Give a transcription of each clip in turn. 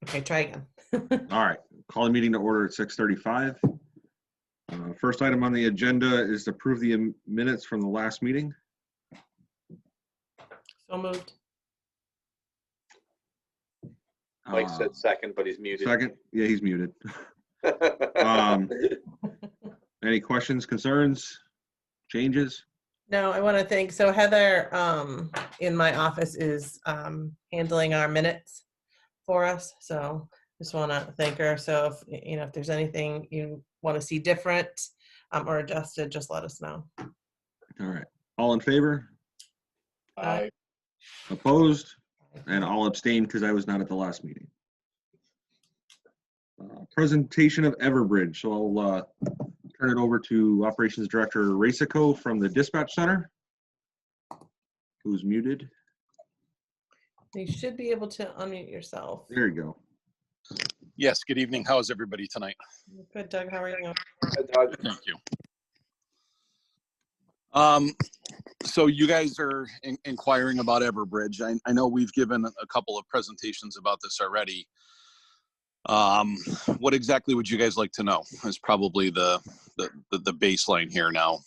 Okay, try again. All right, call the meeting to order at 6:35. First item on the agenda is to approve the minutes from the last meeting. So moved. Mike said second, but he's muted. Second? Yeah, he's muted. Any questions, concerns, changes? No, I want to thank, so Heather in my office is handling our minutes for us. So just want to thank her. So if, if there's anything you want to see different or adjusted, just let us know. All right, all in favor? Aye. Opposed? And I'll abstain because I was not at the last meeting. Presentation of Everbridge. So I'll turn it over to Operations Director Rasico from the Dispatch Center, who's muted. You should be able to unmute yourself. There you go. Yes, good evening. How is everybody tonight? Good, Doug. How are you? Doug. Thank you. So you guys are inquiring about Everbridge. I know we've given a couple of presentations about this already. What exactly would you guys like to know is probably the baseline here now.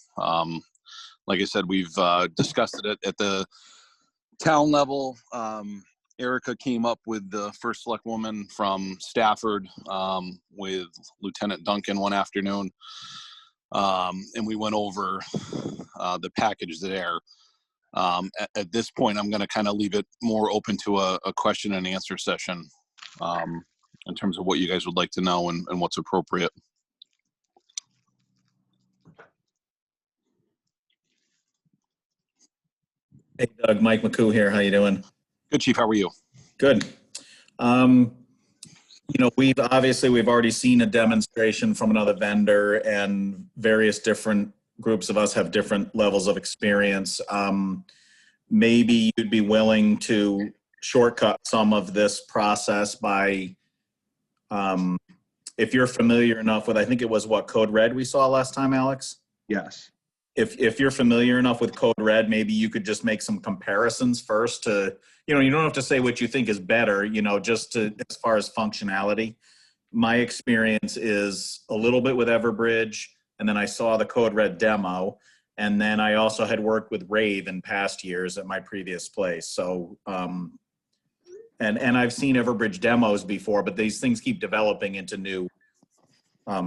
Like I said, we've discussed it at the town level. Erica came up with the first select woman from Stafford with Lieutenant Duncan one afternoon. And we went over the package there. At this point, I'm going to kind of leave it more open to a question and answer session in terms of what you guys would like to know and what's appropriate. Hey, Doug, Mike McCoo here. How you doing? Good, Chief. How are you? Good. We've already seen a demonstration from another vendor, and various different groups of us have different levels of experience. Maybe you'd be willing to shortcut some of this process by, if you're familiar enough with, I think it was what, Code Red we saw last time, Alex? Yes. If you're familiar enough with Code Red, maybe you could just make some comparisons first to, you don't have to say what you think is better, just to, as far as functionality. My experience is a little bit with Everbridge, and then I saw the Code Red demo, and then I also had worked with Rave in past years at my previous place. So, and I've seen Everbridge demos before, but these things keep developing into new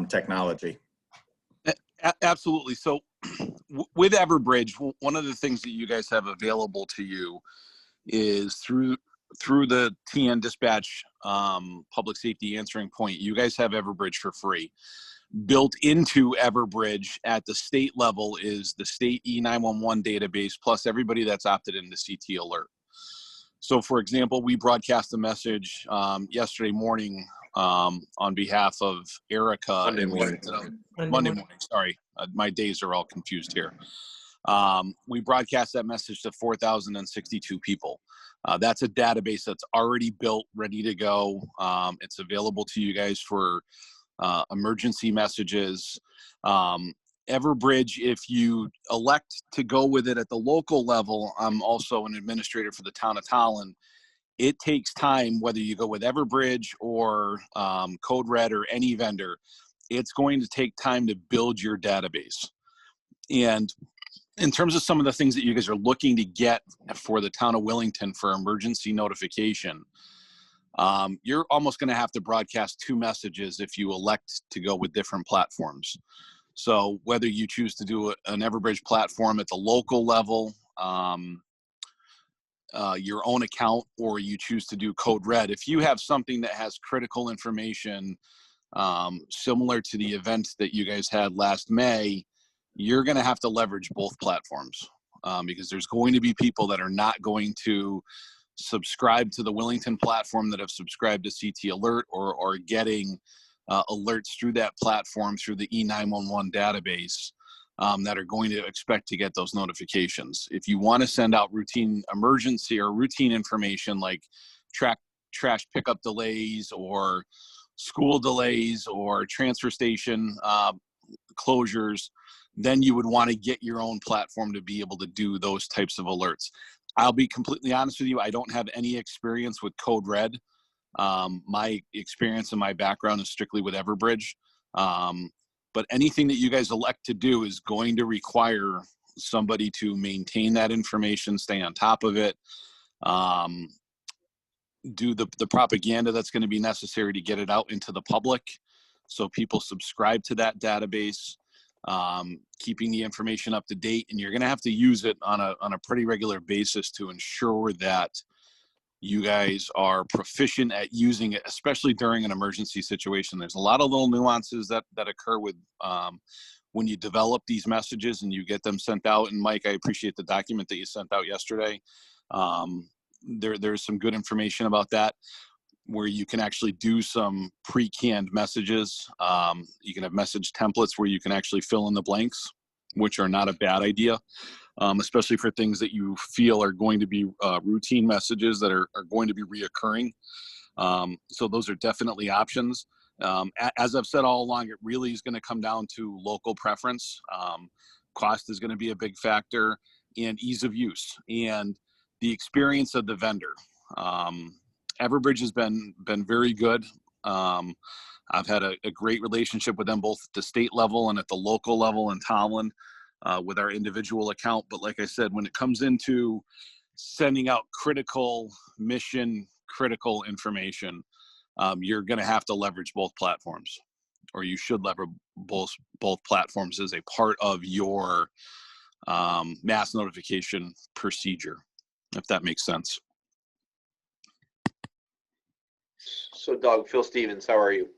technology. Absolutely. So with Everbridge, one of the things that you guys have available to you is through the TN Dispatch public safety answering point, you guys have Everbridge for free. Built into Everbridge at the state level is the state E911 database, plus everybody that's opted into CT Alert. So for example, we broadcast a message yesterday morning on behalf of Erica. Monday morning. Monday morning, sorry. My days are all confused here. We broadcast that message to 4,062 people. That's a database that's already built, ready to go. It's available to you guys for emergency messages. Everbridge, if you elect to go with it at the local level, I'm also an administrator for the town of Tallinn. It takes time, whether you go with Everbridge or Code Red or any vendor, it's going to take time to build your database. And in terms of some of the things that you guys are looking to get for the town of Willington for emergency notification, you're almost going to have to broadcast 2 messages if you elect to go with different platforms. So whether you choose to do an Everbridge platform at the local level, your own account, or you choose to do Code Red, if you have something that has critical information similar to the event that you guys had last May, you're going to have to leverage both platforms because there's going to be people that are not going to subscribe to the Willington platform that have subscribed to CT Alert or getting alerts through that platform through the E911 database that are going to expect to get those notifications. If you want to send out routine emergency or routine information like trash pickup delays or school delays or transfer station closures, then you would want to get your own platform to be able to do those types of alerts. I'll be completely honest with you, I don't have any experience with Code Red. My experience and my background is strictly with Everbridge. But anything that you guys elect to do is going to require somebody to maintain that information, stay on top of it, do the propaganda that's going to be necessary to get it out into the public so people subscribe to that database, keeping the information up to date. And you're going to have to use it on a pretty regular basis to ensure that you guys are proficient at using it, especially during an emergency situation. There's a lot of little nuances that occur with when you develop these messages and you get them sent out. And Mike, I appreciate the document that you sent out yesterday. There's some good information about that, where you can actually do some pre-canned messages. You can have message templates where you can actually fill in the blanks, which are not a bad idea. Especially for things that you feel are going to be routine messages that are going to be reoccurring. So those are definitely options. As I've said all along, it really is going to come down to local preference. Cost is going to be a big factor, and ease of use and the experience of the vendor. Everbridge has been very good. I've had a great relationship with them both at the state level and at the local level in Tomlin. With our individual account. But like I said, when it comes into sending out mission critical information, you're going to have to leverage both platforms, or you should leverage both platforms as a part of your mass notification procedure, if that makes sense. So Doug, Phil Stevens, how are you?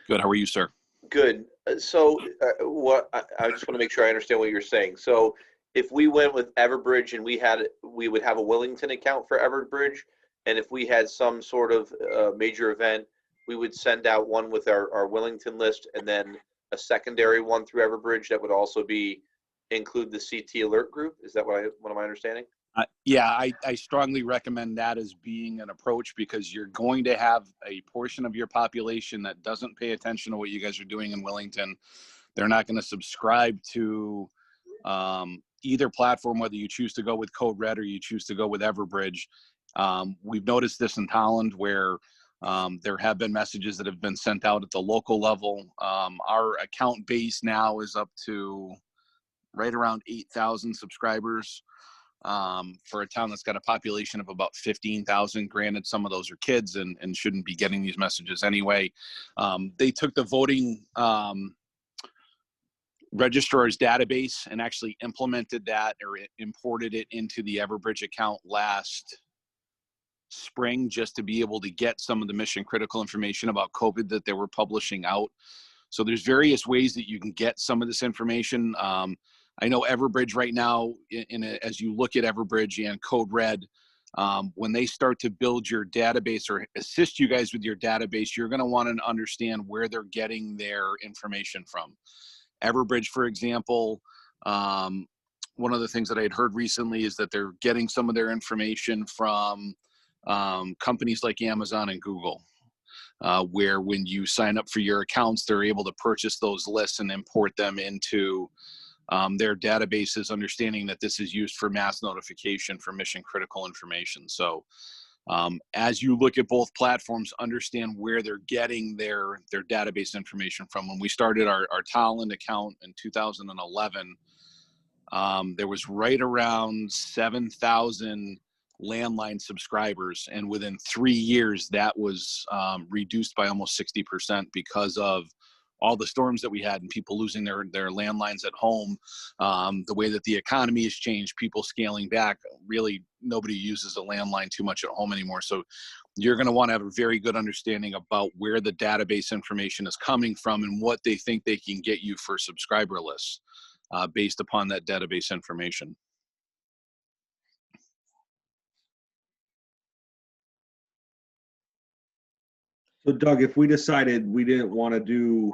Good. How are you, sir? Good. So what I just want to make sure I understand what you're saying. So if we went with Everbridge and we would have a Willington account for Everbridge, and if we had some sort of major event, we would send out one with our Willington list, and then a secondary one through Everbridge that would also include the CT alert group. Is that what am I understanding? Yeah, I strongly recommend that as being an approach, because you're going to have a portion of your population that doesn't pay attention to what you guys are doing in Willington. They're not going to subscribe to either platform, whether you choose to go with Code Red or you choose to go with Everbridge. We've noticed this in Holland, where there have been messages that have been sent out at the local level. Our account base now is up to right around 8,000 subscribers. For a town that's got a population of about 15,000. Granted, some of those are kids and shouldn't be getting these messages anyway. They took the voting registrar's database and actually implemented that, or imported it into the Everbridge account last spring, just to be able to get some of the mission critical information about COVID that they were publishing out. So there's various ways that you can get some of this information. I know Everbridge right now, as you look at Everbridge and Code Red, when they start to build your database or assist you guys with your database, you're going to want to understand where they're getting their information from. Everbridge, for example, one of the things that I had heard recently is that they're getting some of their information from companies like Amazon and Google. Where when you sign up for your accounts, they're able to purchase those lists and import them into their databases, understanding that this is used for mass notification for mission critical information. So as you look at both platforms, understand where they're getting their database information from. When we started our Talent account in 2011, there was right around 7,000 landline subscribers, and within 3 years that was reduced by almost 60% because of all the storms that we had and people losing their landlines at home. The way that the economy has changed, people scaling back, really nobody uses a landline too much at home anymore. So you're going to want to have a very good understanding about where the database information is coming from and what they think they can get you for subscriber lists based upon that database information. So Doug, if we decided we didn't want to do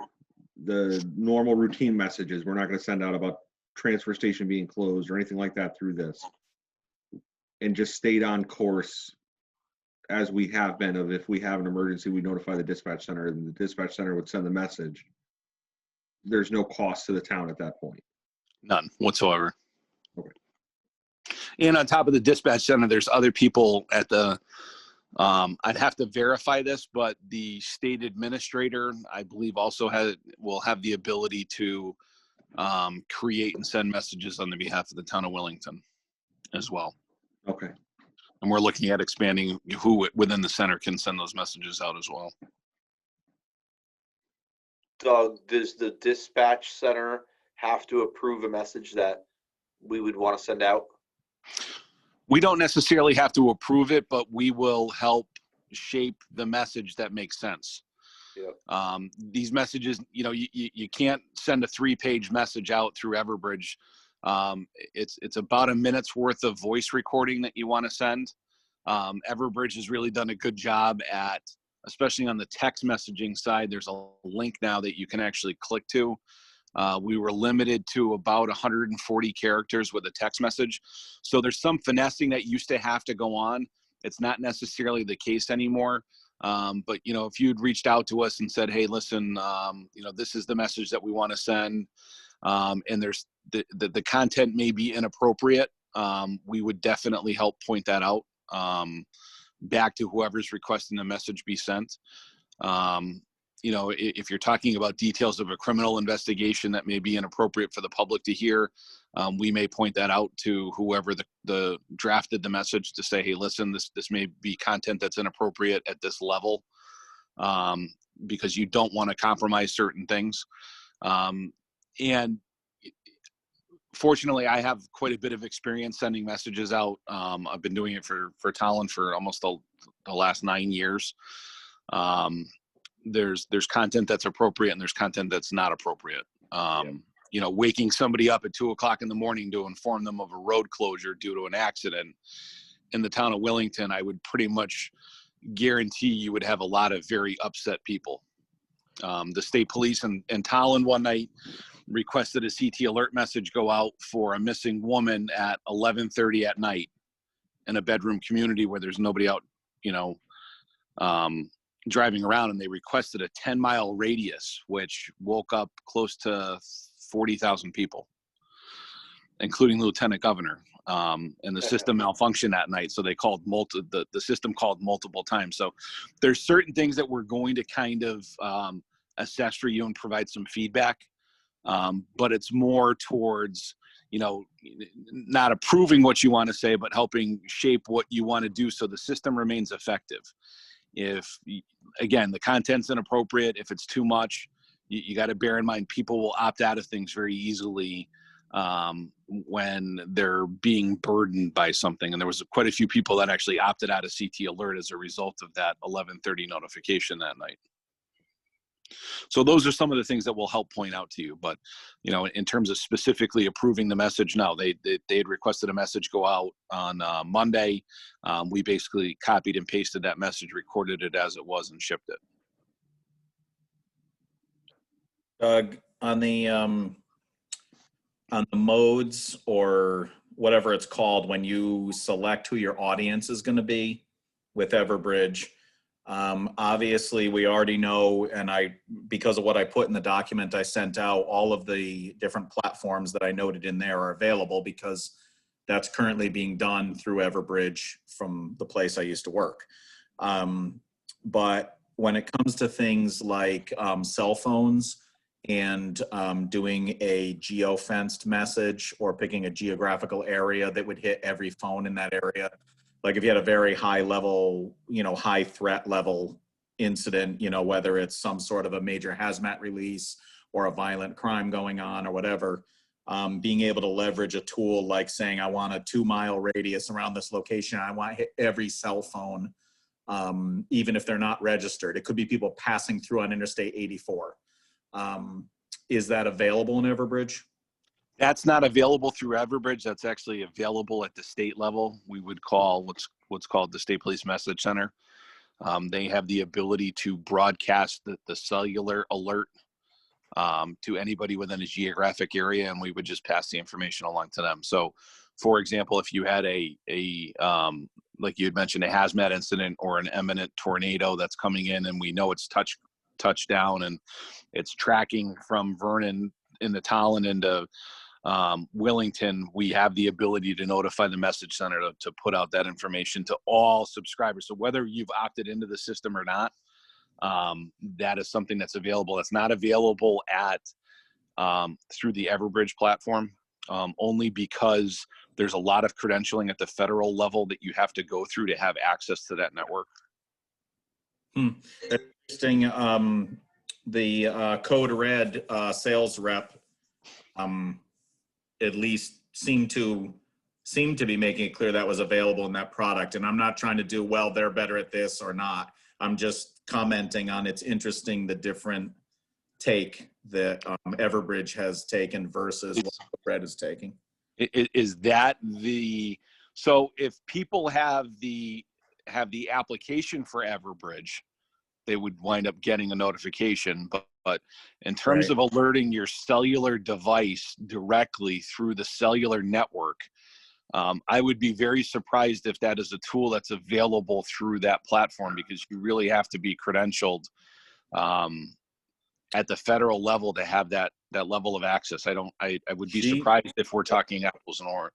the normal routine messages, we're not going to send out about transfer station being closed or anything like that through this, and just stayed on course as we have been, of if we have an emergency, we notify the dispatch center and the dispatch center would send the message. There's no cost to the town at that point. None whatsoever. Okay. And on top of the dispatch center, there's other people at the I'd have to verify this, but the state administrator, I believe, also will have the ability to create and send messages on the behalf of the town of Wellington as well. Okay. And we're looking at expanding who within the center can send those messages out as well. Doug, does the dispatch center have to approve a message that we would want to send out? We don't necessarily have to approve it, but we will help shape the message that makes sense. Yep. These messages, you can't send a 3-page message out through Everbridge. It's about a minute's worth of voice recording that you want to send. Everbridge has really done a good job at, especially on the text messaging side, there's a link now that you can actually click to. We were limited to about 140 characters with a text message. So there's some finessing that used to have to go on. It's not necessarily the case anymore. But, if you'd reached out to us and said, hey, listen, this is the message that we want to send, and there's the content may be inappropriate, we would definitely help point that out back to whoever's requesting the message be sent. If you're talking about details of a criminal investigation that may be inappropriate for the public to hear, we may point that out to whoever the drafted the message to say, hey, listen, this may be content that's inappropriate at this level, because you don't want to compromise certain things. And fortunately, I have quite a bit of experience sending messages out. I've been doing it for Talon for almost the last 9 years. There's content that's appropriate and there's content that's not appropriate. Waking somebody up at 2:00 in the morning to inform them of a road closure due to an accident in the town of Wellington, I would pretty much guarantee you would have a lot of very upset people. The state police in Talon one night requested a CT alert message go out for a missing woman at 11:30 at night in a bedroom community where there's nobody out, driving around, and they requested a 10-mile radius, which woke up close to 40,000 people, including the lieutenant governor. And the system malfunctioned that night, so they called the system called multiple times. So there's certain things that we're going to kind of assess for you and provide some feedback, but it's more towards not approving what you want to say, but helping shape what you want to do so the system remains effective. If, again, the content's inappropriate, if it's too much, you got to bear in mind people will opt out of things very easily when they're being burdened by something. And there was quite a few people that actually opted out of CT alert as a result of that 11:30 notification that night. So those are some of the things that will help point out to you. But, in terms of specifically approving the message, no, they had requested a message go out on Monday. We basically copied and pasted that message, recorded it as it was, and shipped it. Doug, on the modes or whatever it's called, when you select who your audience is going to be with Everbridge, obviously we already know, and because of what I put in the document I sent out, all of the different platforms that I noted in there are available because that's currently being done through Everbridge from the place I used to work. But when it comes to things like cell phones and doing a geo-fenced message or picking a geographical area that would hit every phone in that area, like if you had a very high level, high threat level incident, whether it's some sort of a major hazmat release or a violent crime going on or whatever, being able to leverage a tool like saying, I want a 2-mile radius around this location. I want to hit every cell phone, even if they're not registered. It could be people passing through on Interstate 84. Is that available in Everbridge? That's not available through Everbridge. That's actually available at the state level. We would call what's called the State Police Message Center. They have the ability to broadcast the cellular alert to anybody within a geographic area, and we would just pass the information along to them. So, for example, if you had a like you had mentioned, a hazmat incident or an imminent tornado that's coming in, and we know it's touchdown and it's tracking from Vernon into Talon into Wellington, we have the ability to notify the message center to put out that information to all subscribers. So whether you've opted into the system or not, that is something that's available. It's not available at through the Everbridge platform, only because there's a lot of credentialing at the federal level that you have to go through to have access to that network. Interesting. The Code Red sales rep at least seemed to be making it clear that was available in that product. And I'm not trying to do, well, they're better at this or not. I'm just commenting on it's interesting the different take that Everbridge has taken versus what Code Red is taking. Is that so if people have the application for Everbridge, they would wind up getting a notification, but in terms of alerting your cellular device directly through the cellular network, I would be very surprised if that is a tool that's available through that platform, because you really have to be credentialed at the federal level to have that level of access. I would be surprised if we're talking apples and oranges.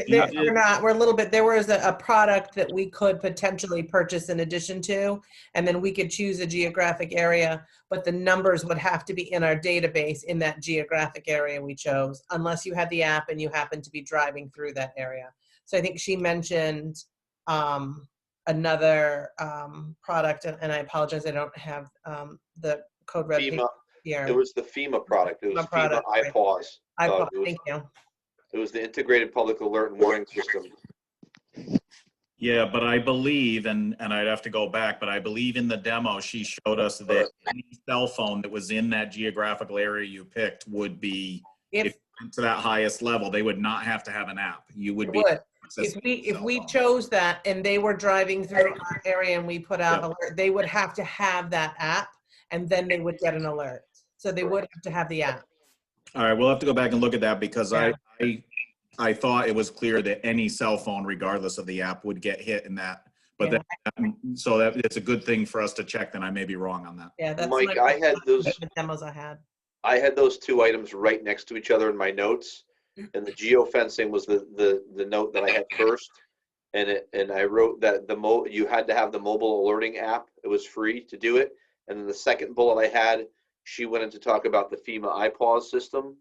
We're not. We're a little bit. There was a product that we could potentially purchase in addition to, and then we could choose a geographic area, but the numbers would have to be in our database in that geographic area we chose, unless you had the app and you happen to be driving through that area. So I think she mentioned another product, and I apologize, I don't have the Code Red page here. It was the FEMA product. It was FEMA iPause. Thank you. It was the Integrated Public Alert and Warning System. Yeah, but I believe, and I'd have to go back, but I believe in the demo she showed us that any cell phone that was in that geographical area you picked would be, if to that highest level, they would not have to have an app. You would be. If we chose that and they were driving through our area and we put out alert, they would have to have that app, and then they would get an alert. So they would have to have the app. All right, we'll have to go back and look at that, because I thought it was clear that any cell phone, regardless of the app, would get hit in that. But so it's a good thing for us to check. Then I may be wrong on that. Yeah, that's Mike. I had those demos. I had those two items right next to each other in my notes, and the geofencing was the note that I had first, and I wrote that you had to have the mobile alerting app. It was free to do it, and then the second bullet I had, she went in to talk about the FEMA iPause system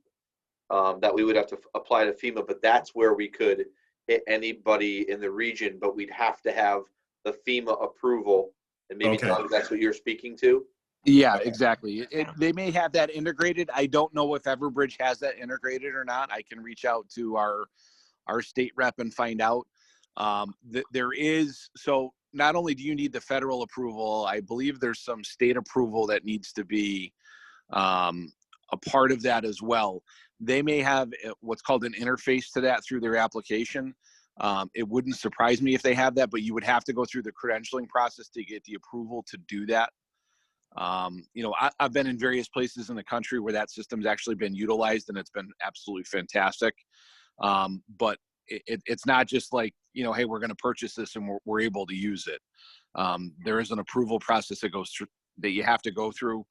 that we would have to apply to FEMA, but that's where we could hit anybody in the region, but we'd have to have the FEMA approval, and maybe that's what you're speaking to. Yeah, exactly. They may have that integrated. I don't know if Everbridge has that integrated or not. I can reach out to our state rep and find out. There is, so not only do you need the federal approval, I believe there's some state approval that needs to be a part of that as well. They may have what's called an interface to that through their application. It wouldn't surprise me if they have that, but you would have to go through the credentialing process to get the approval to do that. I've been in various places in the country where that system's actually been utilized, and it's been absolutely fantastic. But it's not just like, hey, we're going to purchase this and we're able to use it. There is an approval process that goes through, that you have to go through.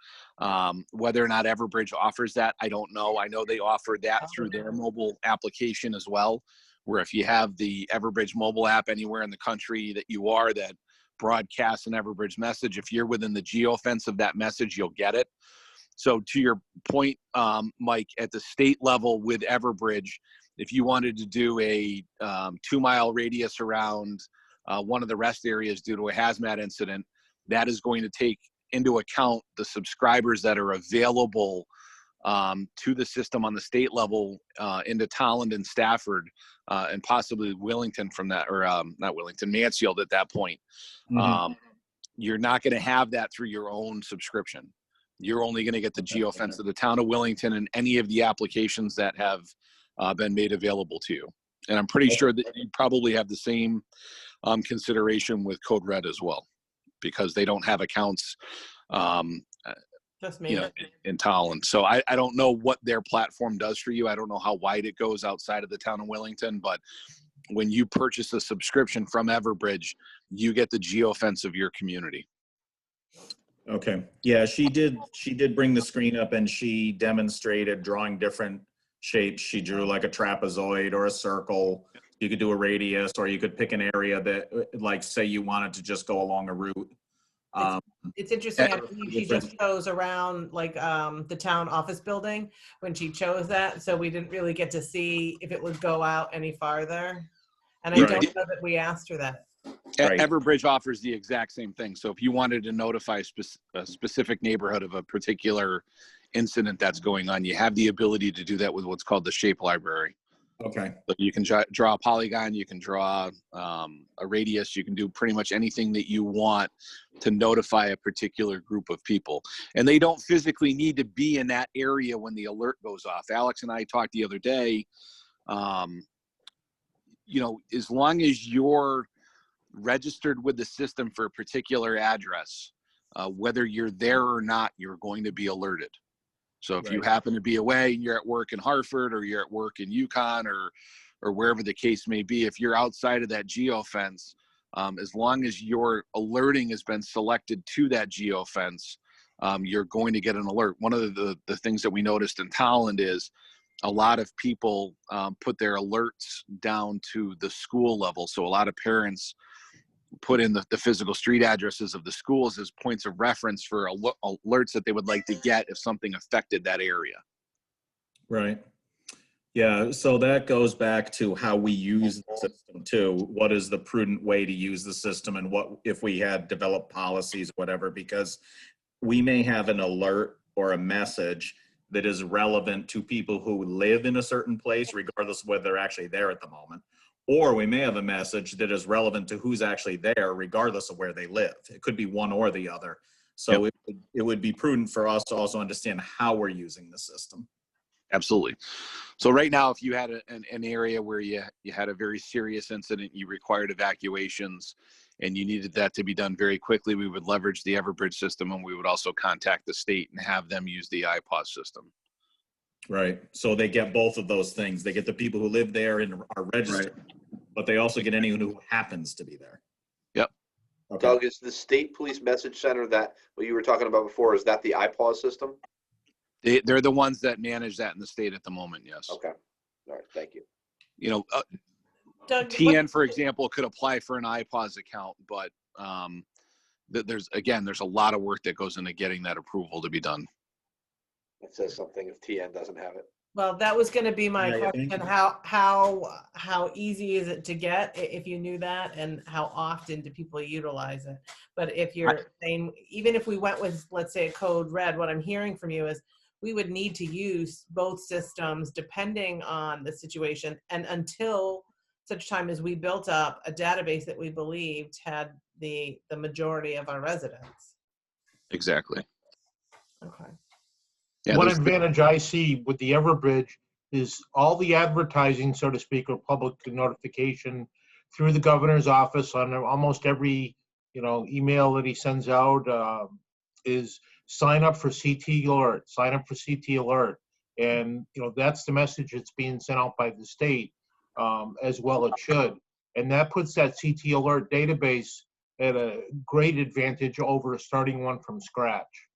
Whether or not Everbridge offers that, I don't know. I know they offer that through their mobile application as well, where if you have the Everbridge mobile app anywhere in the country that you are, that broadcasts an Everbridge message, if you're within the geofence of that message, you'll get it. So to your point, Mike, at the state level with Everbridge, if you wanted to do a 2-mile radius around one of the rest areas due to a hazmat incident, that is going to take into account the subscribers that are available to the system on the state level into Tolland and Stafford and possibly Wellington from that, or not Wellington, Mansfield at that point. Mm-hmm. You're not going to have that through your own subscription. You're only going to get the geofence of the town of Wellington and any of the applications that have been made available to you. And I'm pretty sure that you probably have the same consideration with Code Red as well, because they don't have accounts in Tolland. So I don't know what their platform does for you. I don't know how wide it goes outside of the town of Wellington, but when you purchase a subscription from Everbridge, you get the geofence of your community. Okay. Yeah, she did bring the screen up, and she demonstrated drawing different shapes. She drew like a trapezoid or a circle. You could do a radius, or you could pick an area that, like, say you wanted to just go along a route. It's interesting. I believe she just chose around like the town office building when she chose that. So we didn't really get to see if it would go out any farther. And I Right. don't know that we asked her that. Right. Everbridge offers the exact same thing. So if you wanted to notify a specific neighborhood of a particular incident that's going on, you have the ability to do that with what's called the shape library. Okay. So you can draw a polygon, you can draw a radius, you can do pretty much anything that you want to notify a particular group of people. And they don't physically need to be in that area when the alert goes off. Alex and I talked the other day, you know, as long as you're registered with the system for a particular address, whether you're there or not, you're going to be alerted. So if you happen to be away and you're at work in Hartford, or you're at work in Yukon, or wherever the case may be, if you're outside of that geofence, as long as your alerting has been selected to that geofence, you're going to get an alert. One of the things that we noticed in Towland is a lot of people put their alerts down to the school level. So a lot of parents put in the physical street addresses of the schools as points of reference for alerts that they would like to get if something affected that area. Right. Yeah, so that goes back to how we use the system too. What is the prudent way to use the system, and what if we had developed policies, whatever, because we may have an alert or a message that is relevant to people who live in a certain place, regardless of whether they're actually there at the moment. Or we may have a message that is relevant to who's actually there, regardless of where they live. It could be one or the other. So it would be prudent for us to also understand how we're using the system. Absolutely. So right now, if you had an area where you had a very serious incident, you required evacuations, and you needed that to be done very quickly, we would leverage the Everbridge system, and we would also contact the state and have them use the iPause system. Right. So they get both of those things. They get the people who live there and are registered, but they also get anyone who happens to be there. Yep. Okay. Doug, is the State Police Message Center, that what you were talking about before, is that the iPause system? They're the ones that manage that in the state at the moment, yes. Okay. All right. Thank you. You know, Doug, TN, for example, could apply for an iPause account, but there's a lot of work that goes into getting that approval to be done. It says something if TN doesn't have it. well, that was going to be my Yeah, question. How easy is it to get, if you knew that, and how often do people utilize it? But if you're saying, even if we went with, let's say, a code red, what I'm hearing from you is we would need to use both systems depending on the situation, and until such time as we built up a database that we believed had the majority of our residents. Exactly. Okay. Yeah, One advantage I see with the Everbridge is all the advertising, so to speak, or public notification through the governor's office on almost every, email that he sends out is sign up for CT alert, sign up for CT alert. And, that's the message that's being sent out by the state, as well it should. And that puts that CT alert database at a great advantage over starting one from scratch.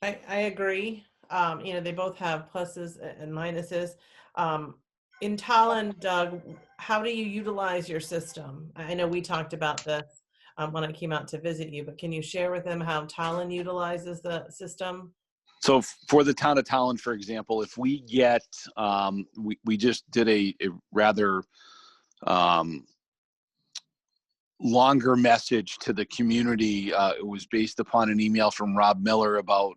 I agree. They both have pluses and minuses. In Tallinn, Doug, how do you utilize your system? I know we talked about this when I came out to visit you, but can you share with them how Tallinn utilizes the system? So for the town of Tallinn, for example, if we get, we just did a rather longer message to the community. It was based upon an email from Rob Miller about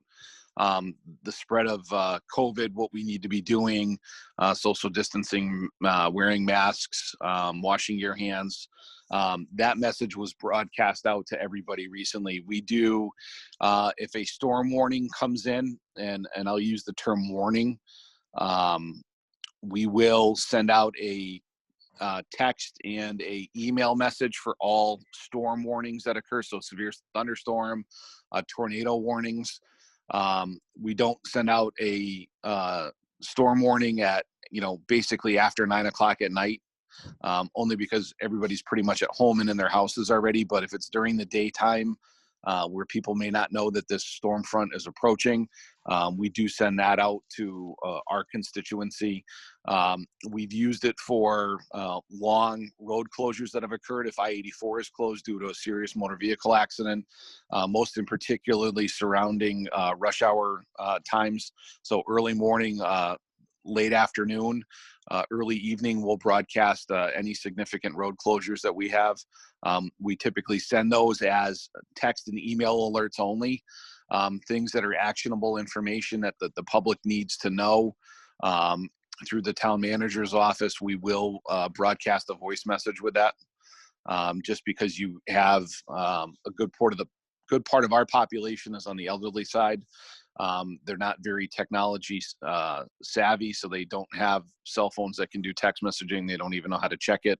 the spread of COVID, what we need to be doing, social distancing, wearing masks, washing your hands. That message was broadcast out to everybody recently. We do, if a storm warning comes in, and I'll use the term warning, we will send out a text and a email message for all storm warnings that occur. So severe thunderstorm, tornado warnings. We don't send out a storm warning at, basically after 9 o'clock at night, only because everybody's pretty much at home and in their houses already. But if it's during the daytime, where people may not know that this storm front is approaching. We do send that out to our constituency. We've used it for long road closures that have occurred. If I-84 is closed due to a serious motor vehicle accident, most in particularly surrounding rush hour times. So early morning, late afternoon, early evening, we'll broadcast any significant road closures that we have. We typically send those as text and email alerts only, things that are actionable information that the public needs to know. Through the town manager's office, we will broadcast a voice message with that, just because you have a good part of our population is on the elderly side. They're not very technology savvy, so they don't have cell phones that can do text messaging. They don't even know how to check it.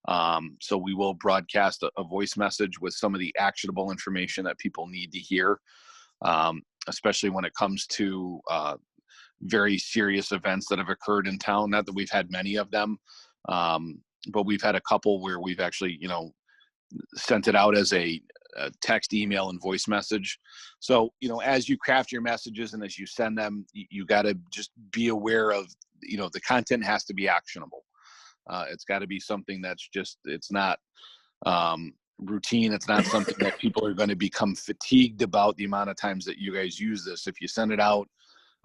So we will broadcast a voice message with some of the actionable information that people need to hear, especially when it comes to very serious events that have occurred in town. Not that we've had many of them, but we've had a couple where we've actually, sent it out as a text, email, and voice message. So, as you craft your messages and as you send them, you got to just be aware of, the content has to be actionable. It's got to be something that's just, it's not routine. It's not something that people are going to become fatigued about the amount of times that you guys use this. If you send it out,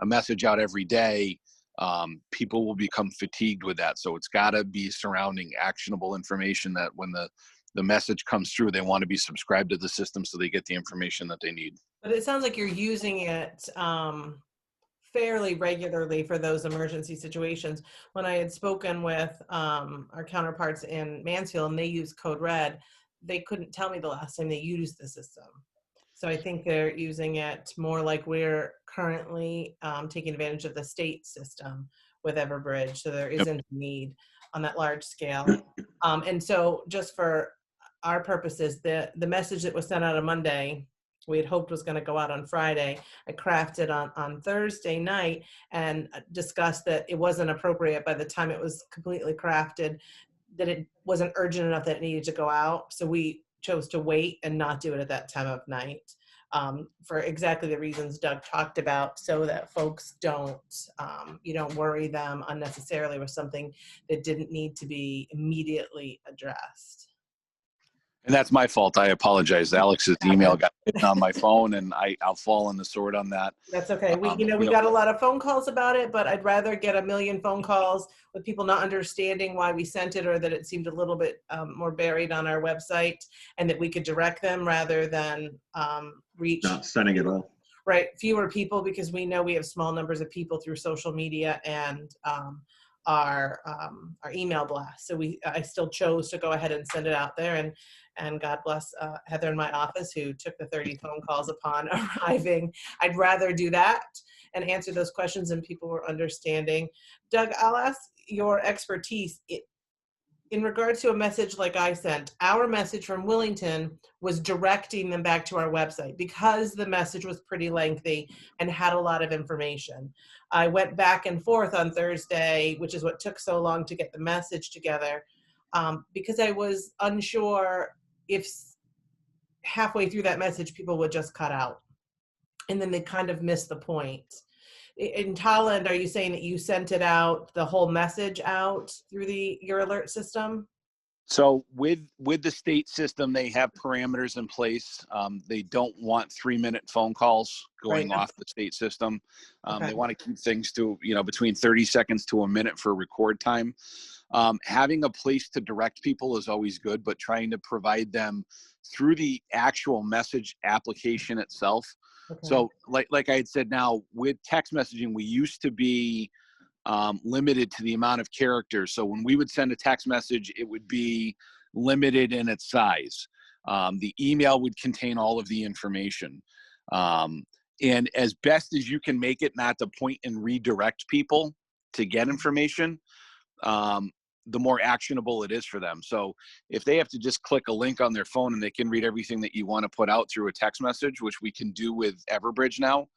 a message out every day, people will become fatigued with that. So it's got to be surrounding actionable information that when the message comes through, they want to be subscribed to the system so they get the information that they need. But it sounds like you're using it fairly regularly for those emergency situations. When I had spoken with our counterparts in Mansfield and they use Code Red, they couldn't tell me the last time they used the system. So I think they're using it more like we're currently taking advantage of the state system with Everbridge. So there isn't a need on that large scale. And so just for our purposes, the message that was sent out on Monday, we had hoped was going to go out on Friday. I crafted on Thursday night and discussed that it wasn't appropriate by the time it was completely crafted, that it wasn't urgent enough that it needed to go out. So we chose to wait and not do it at that time of night, for exactly the reasons Doug talked about, so that folks don't, you don't worry them unnecessarily with something that didn't need to be immediately addressed. And that's my fault. I apologize. Alex's email got hidden on my phone, and I'll fall on the sword on that. That's okay. We got a lot of phone calls about it, but I'd rather get a million phone calls with people not understanding why we sent it, or that it seemed a little bit more buried on our website, and that we could direct them rather than reach. Not sending it all. Right, fewer people, because we know we have small numbers of people through social media and our email blast. So I still chose to go ahead and send it out there, and God bless Heather in my office, who took the 30 phone calls upon arriving. I'd rather do that and answer those questions, and people were understanding. Doug, I'll ask your expertise. In regards to a message like I sent, our message from Willington was directing them back to our website because the message was pretty lengthy and had a lot of information. I went back and forth on Thursday, which is what took so long to get the message together, because I was unsure if halfway through that message people would just cut out and then they kind of missed the point. In Thailand, are you saying that you sent it out, the whole message out through your alert system? So with the state system, they have parameters in place. They don't want 3-minute phone calls going off the state system. They want to keep things to, between 30 seconds to a minute for record time. Having a place to direct people is always good, but trying to provide them through the actual message application itself. Okay. So like I had said, now with text messaging, we used to be limited to the amount of characters. So when we would send a text message, it would be limited in its size. The email would contain all of the information. And as best as you can make it not to point and redirect people to get information, the more actionable it is for them. So if they have to just click a link on their phone and they can read everything that you want to put out through a text message, which we can do with Everbridge now,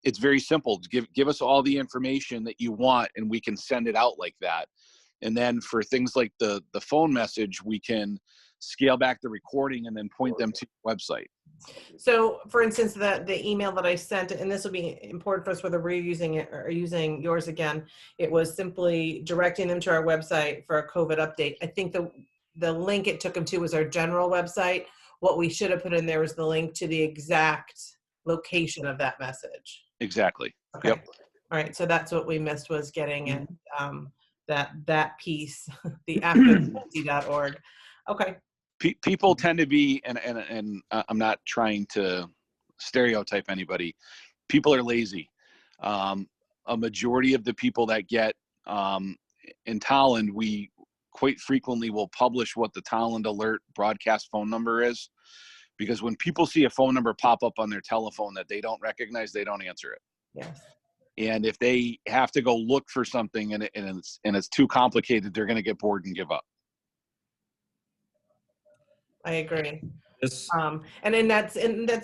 it's very simple. Give us all the information that you want and we can send it out like that. And then for things like the phone message, we can scale back the recording and then point them to the website. So for instance, the email that I sent, and this will be important for us whether we're using it or using yours again, it was simply directing them to our website for a COVID update. I think the link it took them to was our general website. What we should have put in there was the link to the exact location of that message. Exactly. Okay. Yep. All right. So that's what we missed, was getting it, that piece, the after.org. Okay. People tend to be, and I'm not trying to stereotype anybody. People are lazy. A majority of the people that get in Tolland, we quite frequently will publish what the Tolland Alert broadcast phone number is, because when people see a phone number pop up on their telephone that they don't recognize, they don't answer it. Yes. And if they have to go look for something and it's too complicated, they're going to get bored and give up. I agree. This, And then that's,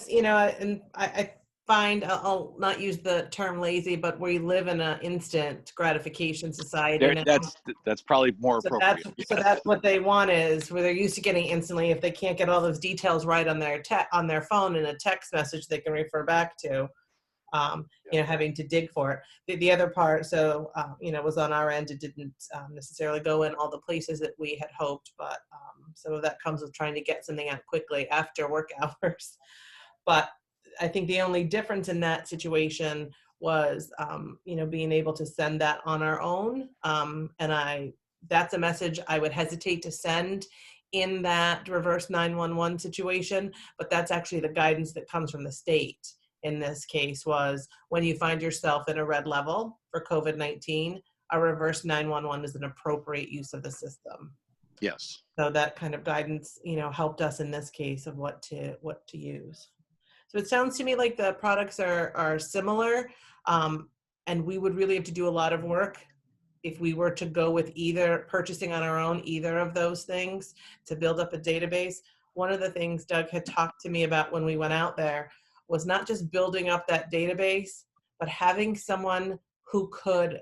you know, and I find, I'll not use the term lazy, but we live in an instant gratification society now. That's probably more So appropriate. so that's what they want, is where they're used to getting instantly. If they can't get all those details right on their phone in a text message they can refer back to, you know, having to dig for it. The other part, so, you know, was on our end. It didn't necessarily go in all the places that we had hoped, but some of that comes with trying to get something out quickly after work hours. But I think the only difference in that situation was, you know, being able to send that on our own. And that's a message I would hesitate to send in that reverse 911 situation, but that's actually the guidance that comes from the state. In this case, was when you find yourself in a red level for COVID-19, a reverse 911 is an appropriate use of the system. Yes. So that kind of guidance, you know, helped us in this case of what to use. So it sounds to me like the products are similar, and we would really have to do a lot of work if we were to go with either purchasing on our own, either of those things, to build up a database. One of the things Doug had talked to me about when we went out there was not just building up that database, but having someone who could,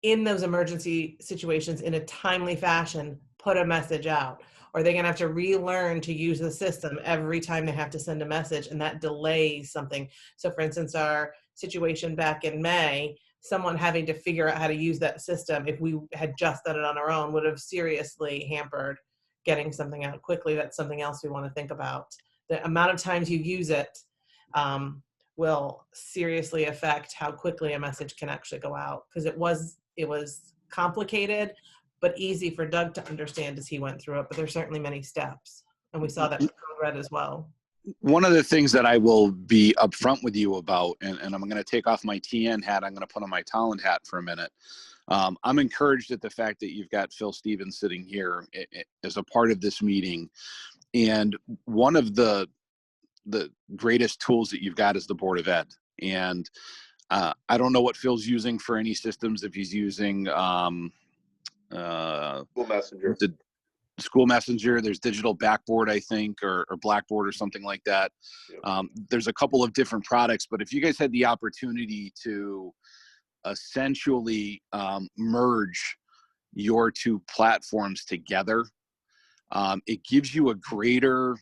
in those emergency situations, in a timely fashion, put a message out. Or they're gonna have to relearn to use the system every time they have to send a message, and that delays something. So for instance, our situation back in May, someone having to figure out how to use that system, if we had just done it on our own, would have seriously hampered getting something out quickly. That's something else we want to think about. The amount of times you use it will seriously affect how quickly a message can actually go out, because it was complicated but easy for Doug to understand as he went through it, but there's certainly many steps, and we saw that with Code Red as well. One of the things that I will be upfront with you about, and I'm going to take off my TN hat, I'm going to put on my Tolland hat for a minute. I'm encouraged at the fact that you've got Phil Stevens sitting here as a part of this meeting. And one of the greatest tools that you've got is the Board of Ed. And I don't know what Phil's using for any systems, if he's using School Messenger. the School Messenger. There's Digital Backboard, I think, or Blackboard or something like that. Yep. There's a couple of different products, but if you guys had the opportunity to essentially merge your two platforms together, it gives you a greater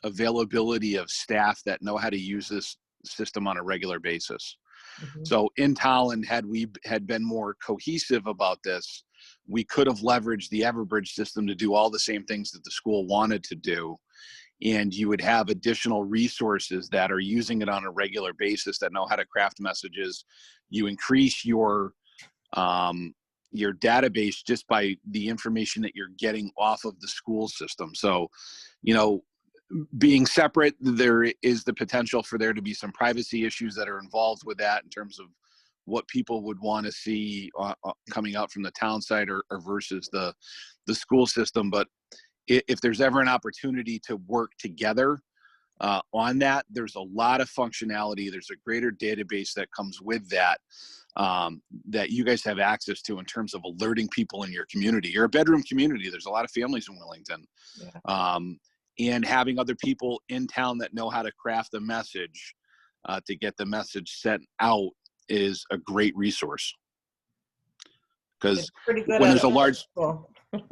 availability of staff that know how to use this system on a regular basis. Mm-hmm. So in Tolland, had we had been more cohesive about this, we could have leveraged the Everbridge system to do all the same things that the school wanted to do. And you would have additional resources that are using it on a regular basis that know how to craft messages. You increase your database just by the information that you're getting off of the school system. So, you know, being separate, there is the potential for there to be some privacy issues that are involved with that in terms of what people would want to see coming out from the town side or versus the school system. But if there's ever an opportunity to work together on that, there's a lot of functionality. There's a greater database that comes with that, that you guys have access to in terms of alerting people in your community. You're a bedroom community. There's a lot of families in Wellington. Yeah. And having other people in town that know how to craft a message to get the message sent out is a great resource. because It's pretty good when at there's it. a large, Cool.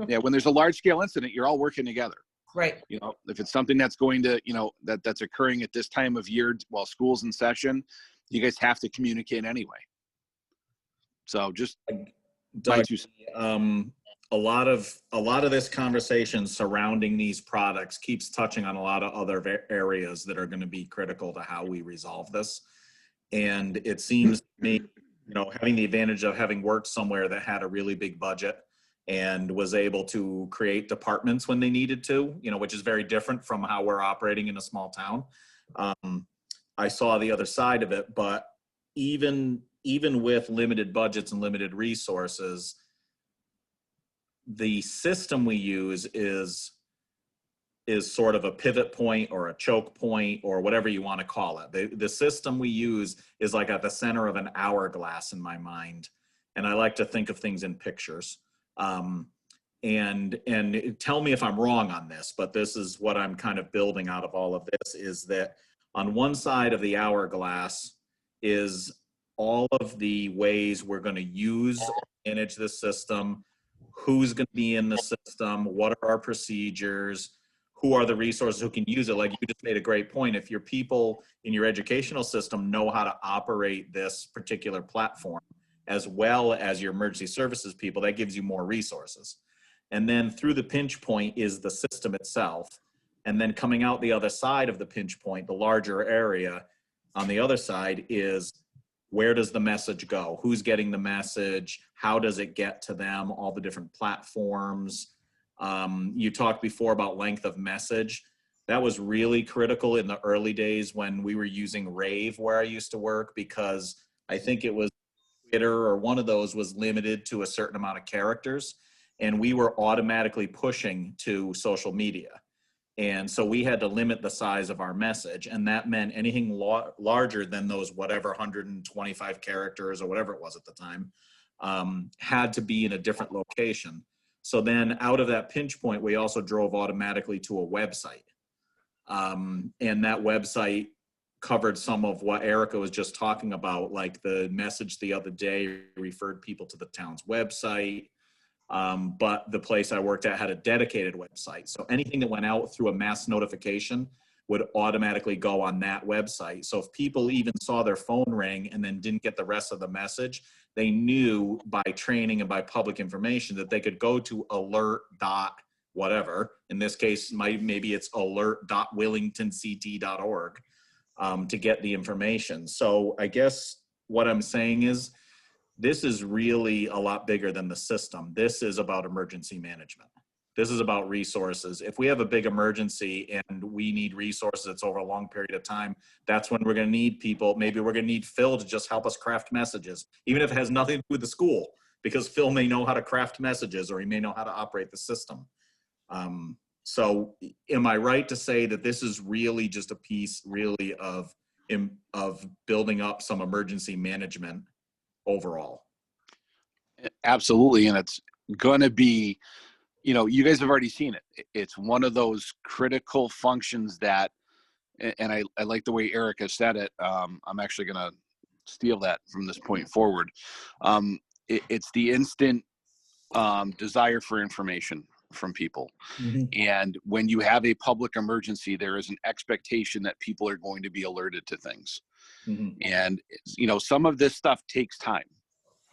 yeah, when there's a large scale incident, you're all working together. Right. You know, if it's something that's going to, you know, that's occurring at this time of year while school's in session, you guys have to communicate anyway. So just my Doug, two cents. a lot of this conversation surrounding these products keeps touching on a lot of other areas that are going to be critical to how we resolve this. And it seems to me, you know, having the advantage of having worked somewhere that had a really big budget and was able to create departments when they needed to, you know, which is very different from how we're operating in a small town. I saw the other side of it, but even with limited budgets and limited resources, the system we use is sort of a pivot point or a choke point or whatever you want to call it. The system we use is like at the center of an hourglass in my mind. And I like to think of things in pictures. And tell me if I'm wrong on this, but this is what I'm kind of building out of all of this, is that on one side of the hourglass is all of the ways we're going to use or manage the system, who's going to be in the system, what are our procedures, who are the resources who can use it. Like you just made a great point. If your people in your educational system know how to operate this particular platform, as well as your emergency services people, that gives you more resources. And then through the pinch point is the system itself. And then coming out the other side of the pinch point, the larger area on the other side is, where does the message go? Who's getting the message? How does it get to them? All the different platforms. You talked before about length of message. That was really critical in the early days when we were using Rave where I used to work, because I think it was Twitter or one of those was limited to a certain amount of characters, and we were automatically pushing to social media. And so we had to limit the size of our message, and that meant anything larger than those whatever 125 characters or whatever it was at the time had to be in a different location. So then out of that pinch point, we also drove automatically to a website. And that website covered some of what Erica was just talking about, like the message the other day referred people to the town's website. But the place I worked at had a dedicated website. So anything that went out through a mass notification would automatically go on that website. So if people even saw their phone ring and then didn't get the rest of the message, they knew by training and by public information that they could go to alert dot whatever. In this case, maybe it's alert.willingtonct.org to get the information. So I guess what I'm saying is, this is really a lot bigger than the system. This is about emergency management. This is about resources. If we have a big emergency and we need resources that's over a long period of time, that's when we're going to need people. Maybe we're going to need Phil to just help us craft messages, even if it has nothing to do with the school, because Phil may know how to craft messages or he may know how to operate the system. So am I right to say that this is really just a piece really of building up some emergency management overall? Absolutely. And it's going to be, you know, you guys have already seen it. It's one of those critical functions that, and I like the way Erica said it. I'm actually going to steal that from this point forward. It's the instant desire for information from people. Mm-hmm. And when you have a public emergency, there is an expectation that people are going to be alerted to things. Mm-hmm. And, you know, some of this stuff takes time,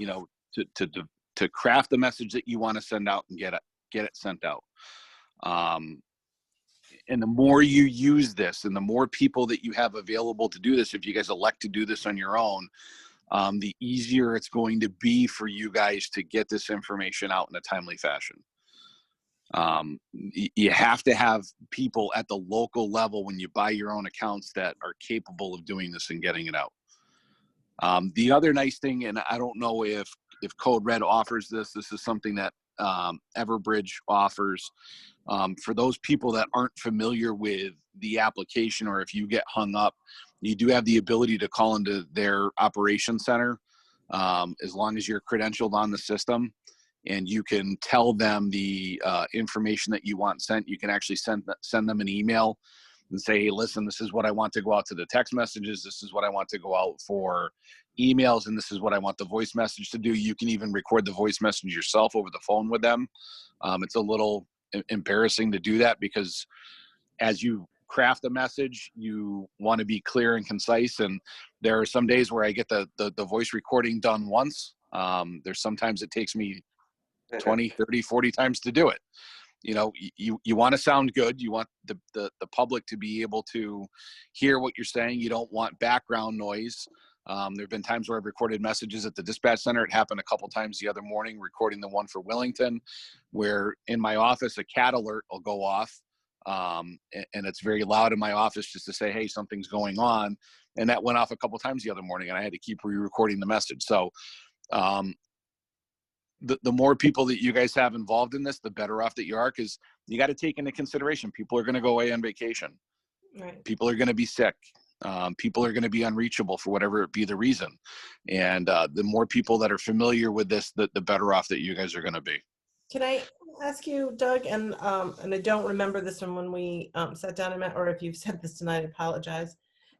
you know, to craft the message that you want to send out and get it sent out. And the more you use this and the more people that you have available to do this, if you guys elect to do this on your own, the easier it's going to be for you guys to get this information out in a timely fashion. You have to have people at the local level when you buy your own accounts that are capable of doing this and getting it out. The other nice thing, and I don't know if Code Red offers this is something that Everbridge offers. For those people that aren't familiar with the application, or if you get hung up, you do have the ability to call into their operations center as long as you're credentialed on the system, and you can tell them the information that you want sent. You can actually send them an email, and say, hey, listen, this is what I want to go out to the text messages. This is what I want to go out for emails. And this is what I want the voice message to do. You can even record the voice message yourself over the phone with them. It's a little embarrassing to do that because as you craft a message, you want to be clear and concise. And there are some days where I get the voice recording done once. There's sometimes it takes me 20, 30, 40 times to do it. You know, you want to sound good. You want the public to be able to hear what you're saying. You don't want background noise. There have been times where I've recorded messages at the dispatch center. It happened a couple times the other morning, recording the one for Wellington, where in my office, a cat alert will go off. And it's very loud in my office just to say, hey, something's going on. And that went off a couple times the other morning, and I had to keep re-recording the message. So the more people that you guys have involved in this, the better off that you are, because you got to take into consideration people are going to go away on vacation. Right. People are going to be sick. People are going to be unreachable for whatever it be the reason. And the more people that are familiar with this, the better off that you guys are going to be. Can I ask you, Doug, and I don't remember this one when we sat down and met, or if you've said this tonight, I apologize.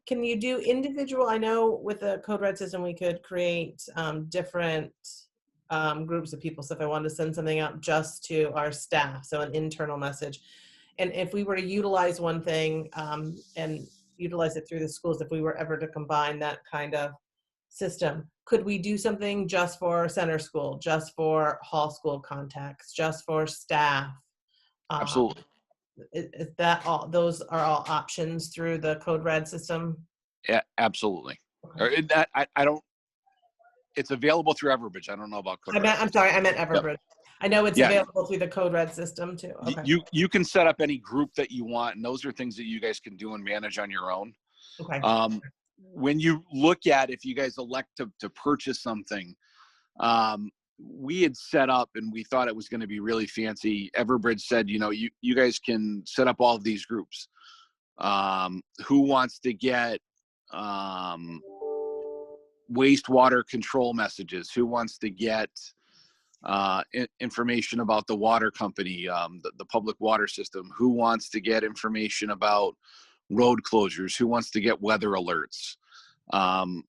Can you do individual? I know with the Code Red system, we could create different groups of people. So if I wanted to send something out just to our staff, so an internal message, and if we were to utilize one thing and utilize it through the schools, if we were ever to combine that kind of system, could we do something just for center school, just for hall school contacts, just for staff? Absolutely. Is that all? Those are all options through the Code Red system? Yeah, absolutely. Okay. I don't. It's available through Everbridge. I don't know about Code Red. I'm sorry, I meant Everbridge. Yep. I know it's available through the Code Red system too. Okay. You can set up any group that you want, and those are things that you guys can do and manage on your own. Okay. When you look at, if you guys elect to purchase something, we had set up, and we thought it was going to be really fancy. Everbridge said, you know, you guys can set up all of these groups. Who wants to get wastewater control messages? Who wants to get information about the water company, the public water system? Who wants to get information about road closures? Who wants to get weather alerts? I'll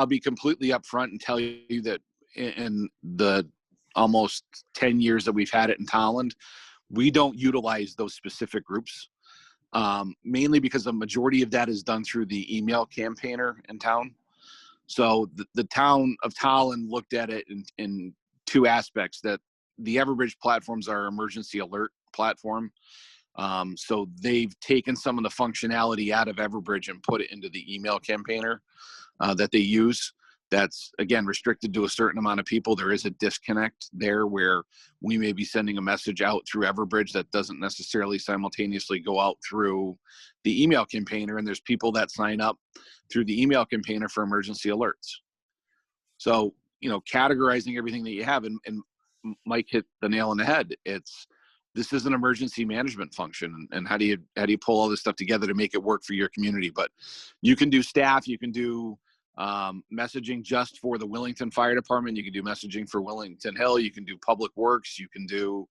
be completely upfront and tell you that in the almost 10 years that we've had it in Tolland, we don't utilize those specific groups, mainly because the majority of that is done through the email campaigner in town. So the town of Tolland looked at it in two aspects: that the Everbridge platforms are emergency alert platform. So they've taken some of the functionality out of Everbridge and put it into the email campaigner that they use. That's, again, restricted to a certain amount of people. There is a disconnect there where we may be sending a message out through Everbridge that doesn't necessarily simultaneously go out through the email campaigner. And there's people that sign up through the email campaigner for emergency alerts. So, you know, categorizing everything that you have, and Mike hit the nail on the head. This is an emergency management function, and how do you pull all this stuff together to make it work for your community? But you can do staff, you can do messaging just for the Wellington Fire Department, you can do messaging for Wellington Hill, you can do public works, you can do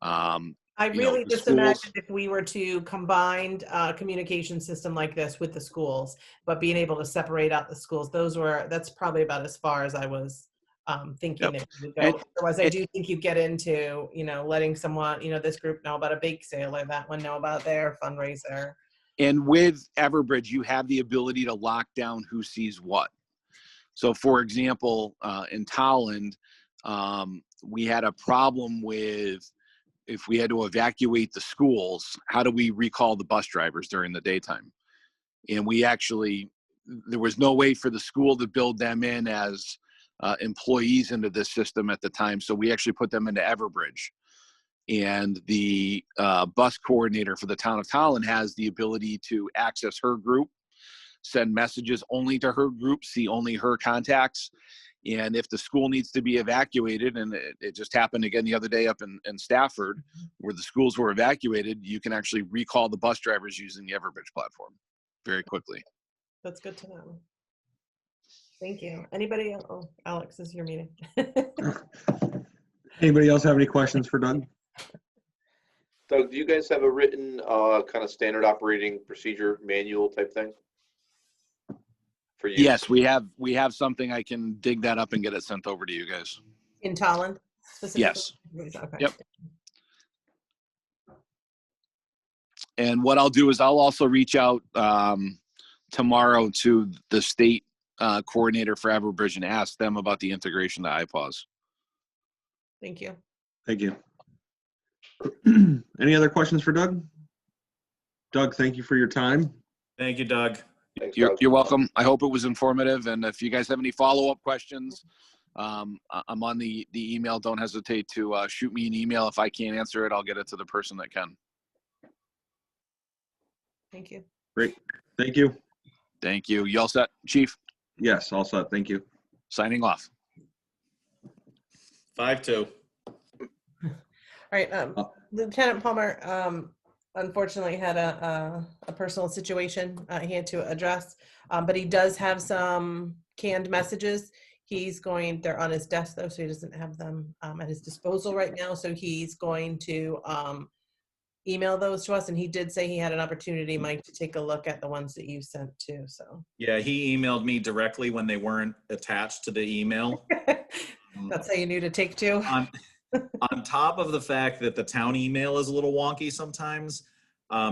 I really just imagine if we were to combine a communication system like this with the schools, but being able to separate out the schools, that's probably about as far as I was thinking that you would go. Otherwise, I do think you get into, you know, letting someone, you know, this group know about a bake sale, or that one know about their fundraiser. And with Everbridge, you have the ability to lock down who sees what. So, for example, in Tolland, we had a problem with, if we had to evacuate the schools, how do we recall the bus drivers during the daytime? And there was no way for the school to build them in as employees into this system at the time. So we actually put them into Everbridge. And the bus coordinator for the town of Tolland has the ability to access her group, send messages only to her group, see only her contacts. And if the school needs to be evacuated, and it just happened again the other day up in Stafford, where the schools were evacuated, you can actually recall the bus drivers using the Everbridge platform very quickly. That's good to know. Thank you. Anybody else? Oh, Alex, this is your meeting. Anybody else have any questions for Doug? Doug, do you guys have a written kind of standard operating procedure manual type thing for you? Yes, we have something. I can dig that up and get it sent over to you guys. In Tolland specifically? Yes. Okay. Yep. And what I'll do is I'll also reach out tomorrow to the state coordinator for Everbridge and ask them about the integration to iPause. Thank you. Thank you. Any other questions for Doug? Doug, thank you for your time. Thank you, Doug. Thanks, Doug. You're welcome. I hope it was informative. And if you guys have any follow-up questions, I'm on the email. Don't hesitate to shoot me an email. If I can't answer it, I'll get it to the person that can. Thank you. Great. Thank you. Thank you. You all set, Chief? Yes, all set. Thank you. Signing off. 5-2. All right. Lieutenant Palmer unfortunately had a personal situation he had to address, but he does have some canned messages. They're on his desk though, so he doesn't have them at his disposal right now. So he's going to email those to us. And he did say he had an opportunity, Mike, to take a look at the ones that you sent too. So Yeah, he emailed me directly when they weren't attached to the email. that's how you knew to take two. On top of the fact that the town email is a little wonky sometimes,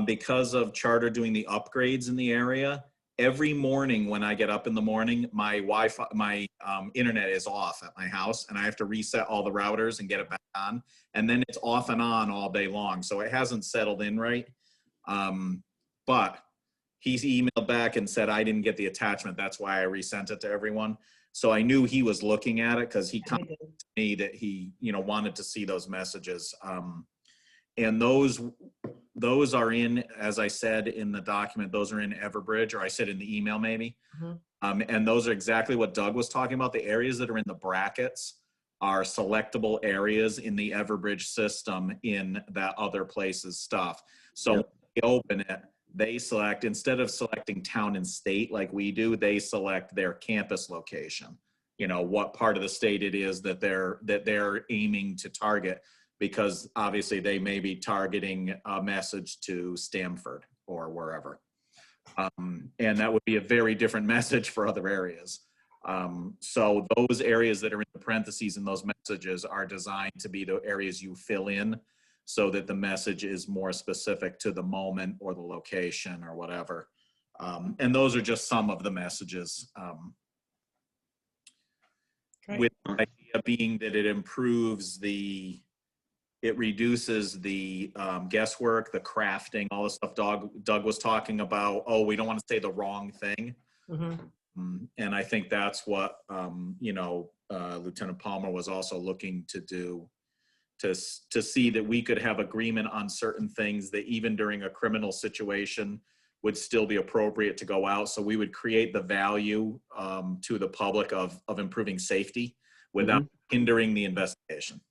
because of Charter doing the upgrades in the area, every morning when I get up in the morning, my Wi-Fi, my internet is off at my house, and I have to reset all the routers and get it back on, and then it's off and on all day long. So it hasn't settled in right. But he's emailed back and said I didn't get the attachment. That's why I resent it to everyone. So I knew he was looking at it because he commented to me that he, wanted to see those messages. And those are in, as I said in the document, those are in Everbridge, or I said in the email maybe. Mm-hmm. And those are exactly what Doug was talking about. The areas that are in the brackets are selectable areas in the Everbridge system in that other place's stuff. So when they open it, they select, instead of selecting town and state like we do, they select their campus location, what part of the state it is that they're aiming to target, because obviously they may be targeting a message to Stamford or wherever. And that would be a very different message for other areas. So those areas that are in the parentheses in those messages are designed to be the areas you fill in, so that the message is more specific to the moment or the location or whatever. And those are just some of the messages. With the idea being that it reduces the guesswork, the crafting, all the stuff Doug was talking about. Oh, we don't want to say the wrong thing. Mm-hmm. And I think that's what, Lieutenant Palmer was also looking to do, to see that we could have agreement on certain things that even during a criminal situation would still be appropriate to go out. So we would create the value to the public of improving safety without hindering the investigation.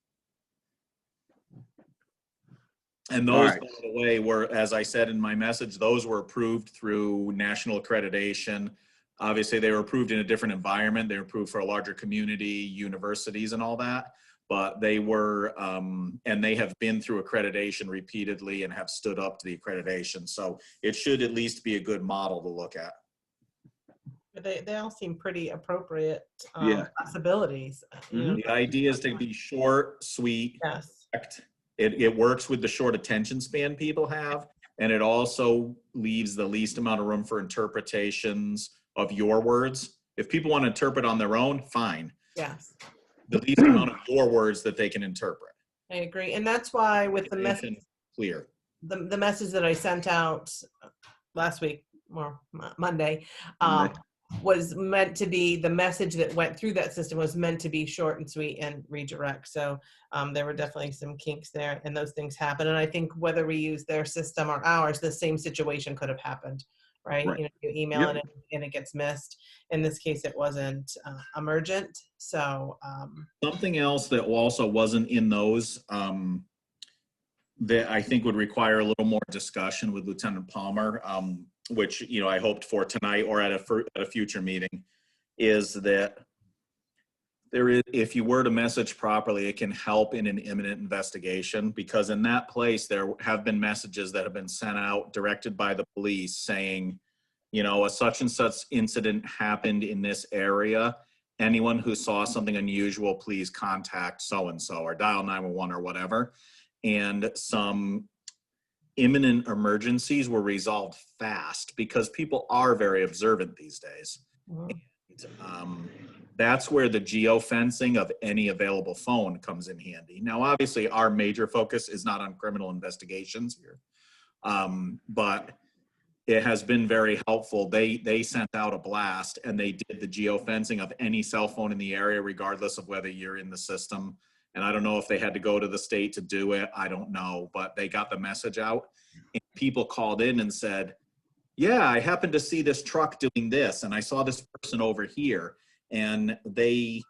And those, by the way, were, as I said in my message, those were approved through national accreditation. Obviously, they were approved in a different environment. They were approved for a larger community, universities, and all that. But they were, and they have been through accreditation repeatedly and have stood up to the accreditation. So it should at least be a good model to look at. They all seem pretty appropriate possibilities. The idea is to be short, sweet. Yes. It works with the short attention span people have, and it also leaves the least amount of room for interpretations of your words. If people want to interpret on their own, fine. Yes. The least amount of your words that they can interpret. I agree. And that's why with the message, clear. The message that I sent out last week, or Monday, was meant to be, the message that went through that system was meant to be short and sweet and redirect. So there were definitely some kinks there, and those things happen. And I think whether we use their system or ours, the same situation could have happened, right? You email it and it gets missed. In this case, it wasn't emergent. So something else that also wasn't in those that I think would require a little more discussion with Lieutenant Palmer, which I hoped for tonight or at a future meeting, is that if you were to message properly, it can help in an imminent investigation, because in that place, there have been messages that have been sent out directed by the police saying, you know, a such and such incident happened in this area. Anyone who saw something unusual, please contact so-and-so or dial 911 or whatever. And some imminent emergencies were resolved fast because people are very observant these days. Mhm. That's where the geofencing of any available phone comes in handy. Now, obviously, our major focus is not on criminal investigations here, but it has been very helpful. They sent out a blast and they did the geofencing of any cell phone in the area, regardless of whether you're in the system. And I don't know if they had to go to the state to do it. I don't know, but they got the message out. And people called in and said, yeah, I happened to see this truck doing this, and I saw this person over here. And I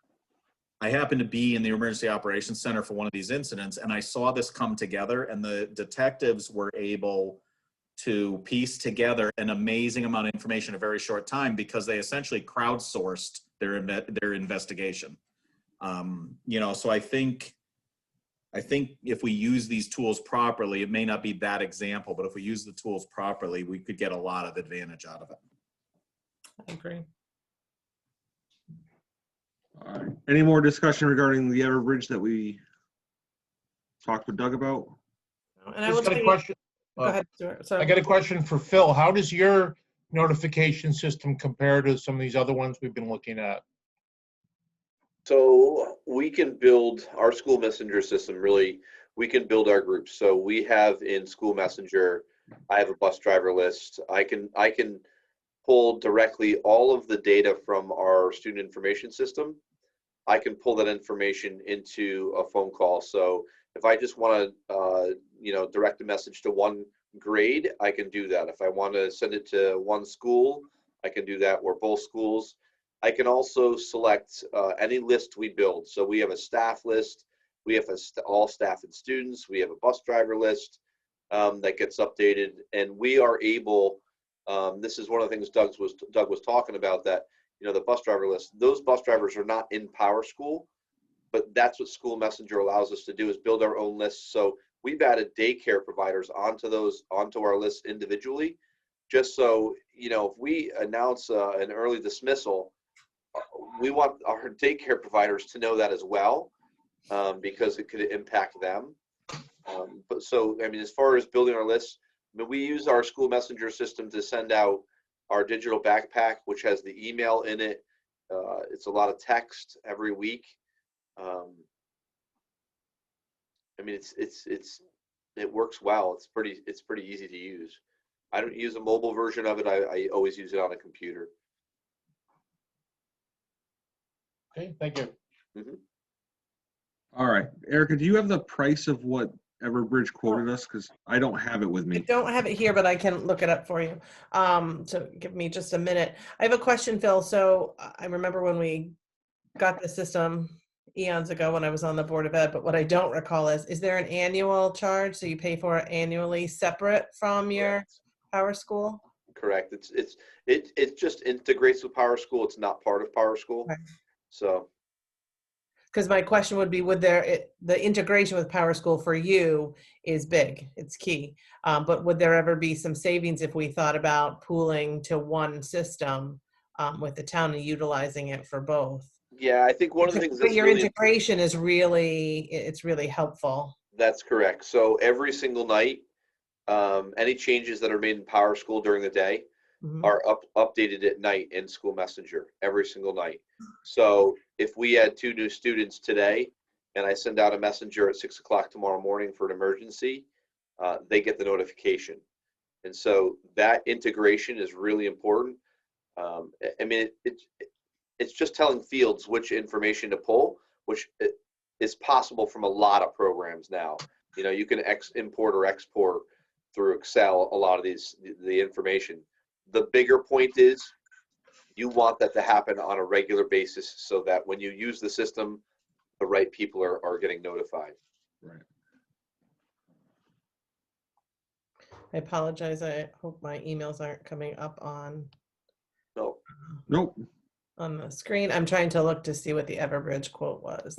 happened to be in the emergency operations center for one of these incidents, and I saw this come together, and the detectives were able to piece together an amazing amount of information in a very short time because they essentially crowdsourced their investigation. You know, so I think if we use these tools properly, it may not be that example, but if we use the tools properly, we could get a lot of advantage out of it. I agree. All right. Any more discussion regarding the Everbridge that we talked with Doug about? And I Just will got a say, question. go ahead, Stuart. So I got a question for Phil. How does your notification system compare to some of these other ones we've been looking at? So we can build our school messenger system, really, we can build our groups. So we have in school messenger, I have a bus driver list. I can pull directly all of the data from our student information system. I can pull that information into a phone call. So if I just want to, you know, direct a message to one grade, I can do that. If I want to send it to one school, I can do that, or both schools. I can also select any list we build. So we have a staff list, we have all staff and students, we have a bus driver list that gets updated, and we are able, this is one of the things Doug was talking about, that, you know, the bus driver list, those bus drivers are not in PowerSchool, but that's what School Messenger allows us to do, is build our own lists. So we've added daycare providers onto our list individually, just so, you know, if we announce an early dismissal, we want our daycare providers to know that as well, because it could impact them. But so, I mean, as far as building our lists, I mean, we use our school messenger system to send out our digital backpack, which has the email in it. It's a lot of text every week. I mean, it works well. It's pretty easy to use. I don't use a mobile version of it. I always use it on a computer. Okay, thank you. Mm-hmm. All right, Erica, do you have the price of what Everbridge quoted us? Because I don't have it with I me. don't have it here, but I can look it up for you. So give me just a minute. I have a question, Phil. So I remember when we got the system eons ago when I was on the Board of Ed, but what I don't recall is there an annual charge? So you pay for it annually separate from your PowerSchool? Correct. It just integrates with PowerSchool. It's not part of PowerSchool. Okay. So, because my question would be, the integration with PowerSchool for you is big, it's key. But would there ever be some savings if we thought about pooling to one system with the town and utilizing it for both? yeah, I think one of the things But that's your really integration is it's really helpful. that's correct. So every single night, any changes that are made in PowerSchool during the day Mhm. are updated at night in School Messenger every single night. So if we had 2 new students today, and I send out a messenger at 6 o'clock tomorrow morning for an emergency, they get the notification. And so that integration is really important. I mean, it's just telling fields which information to pull, which is possible from a lot of programs now. You know, you can import or export through Excel a lot of the information. The bigger point is you want that to happen on a regular basis so that when you use the system, the right people are getting notified. Right. I apologize. I hope my emails aren't coming up on. No, Nope. on the screen. I'm trying to look to see what the Everbridge quote was.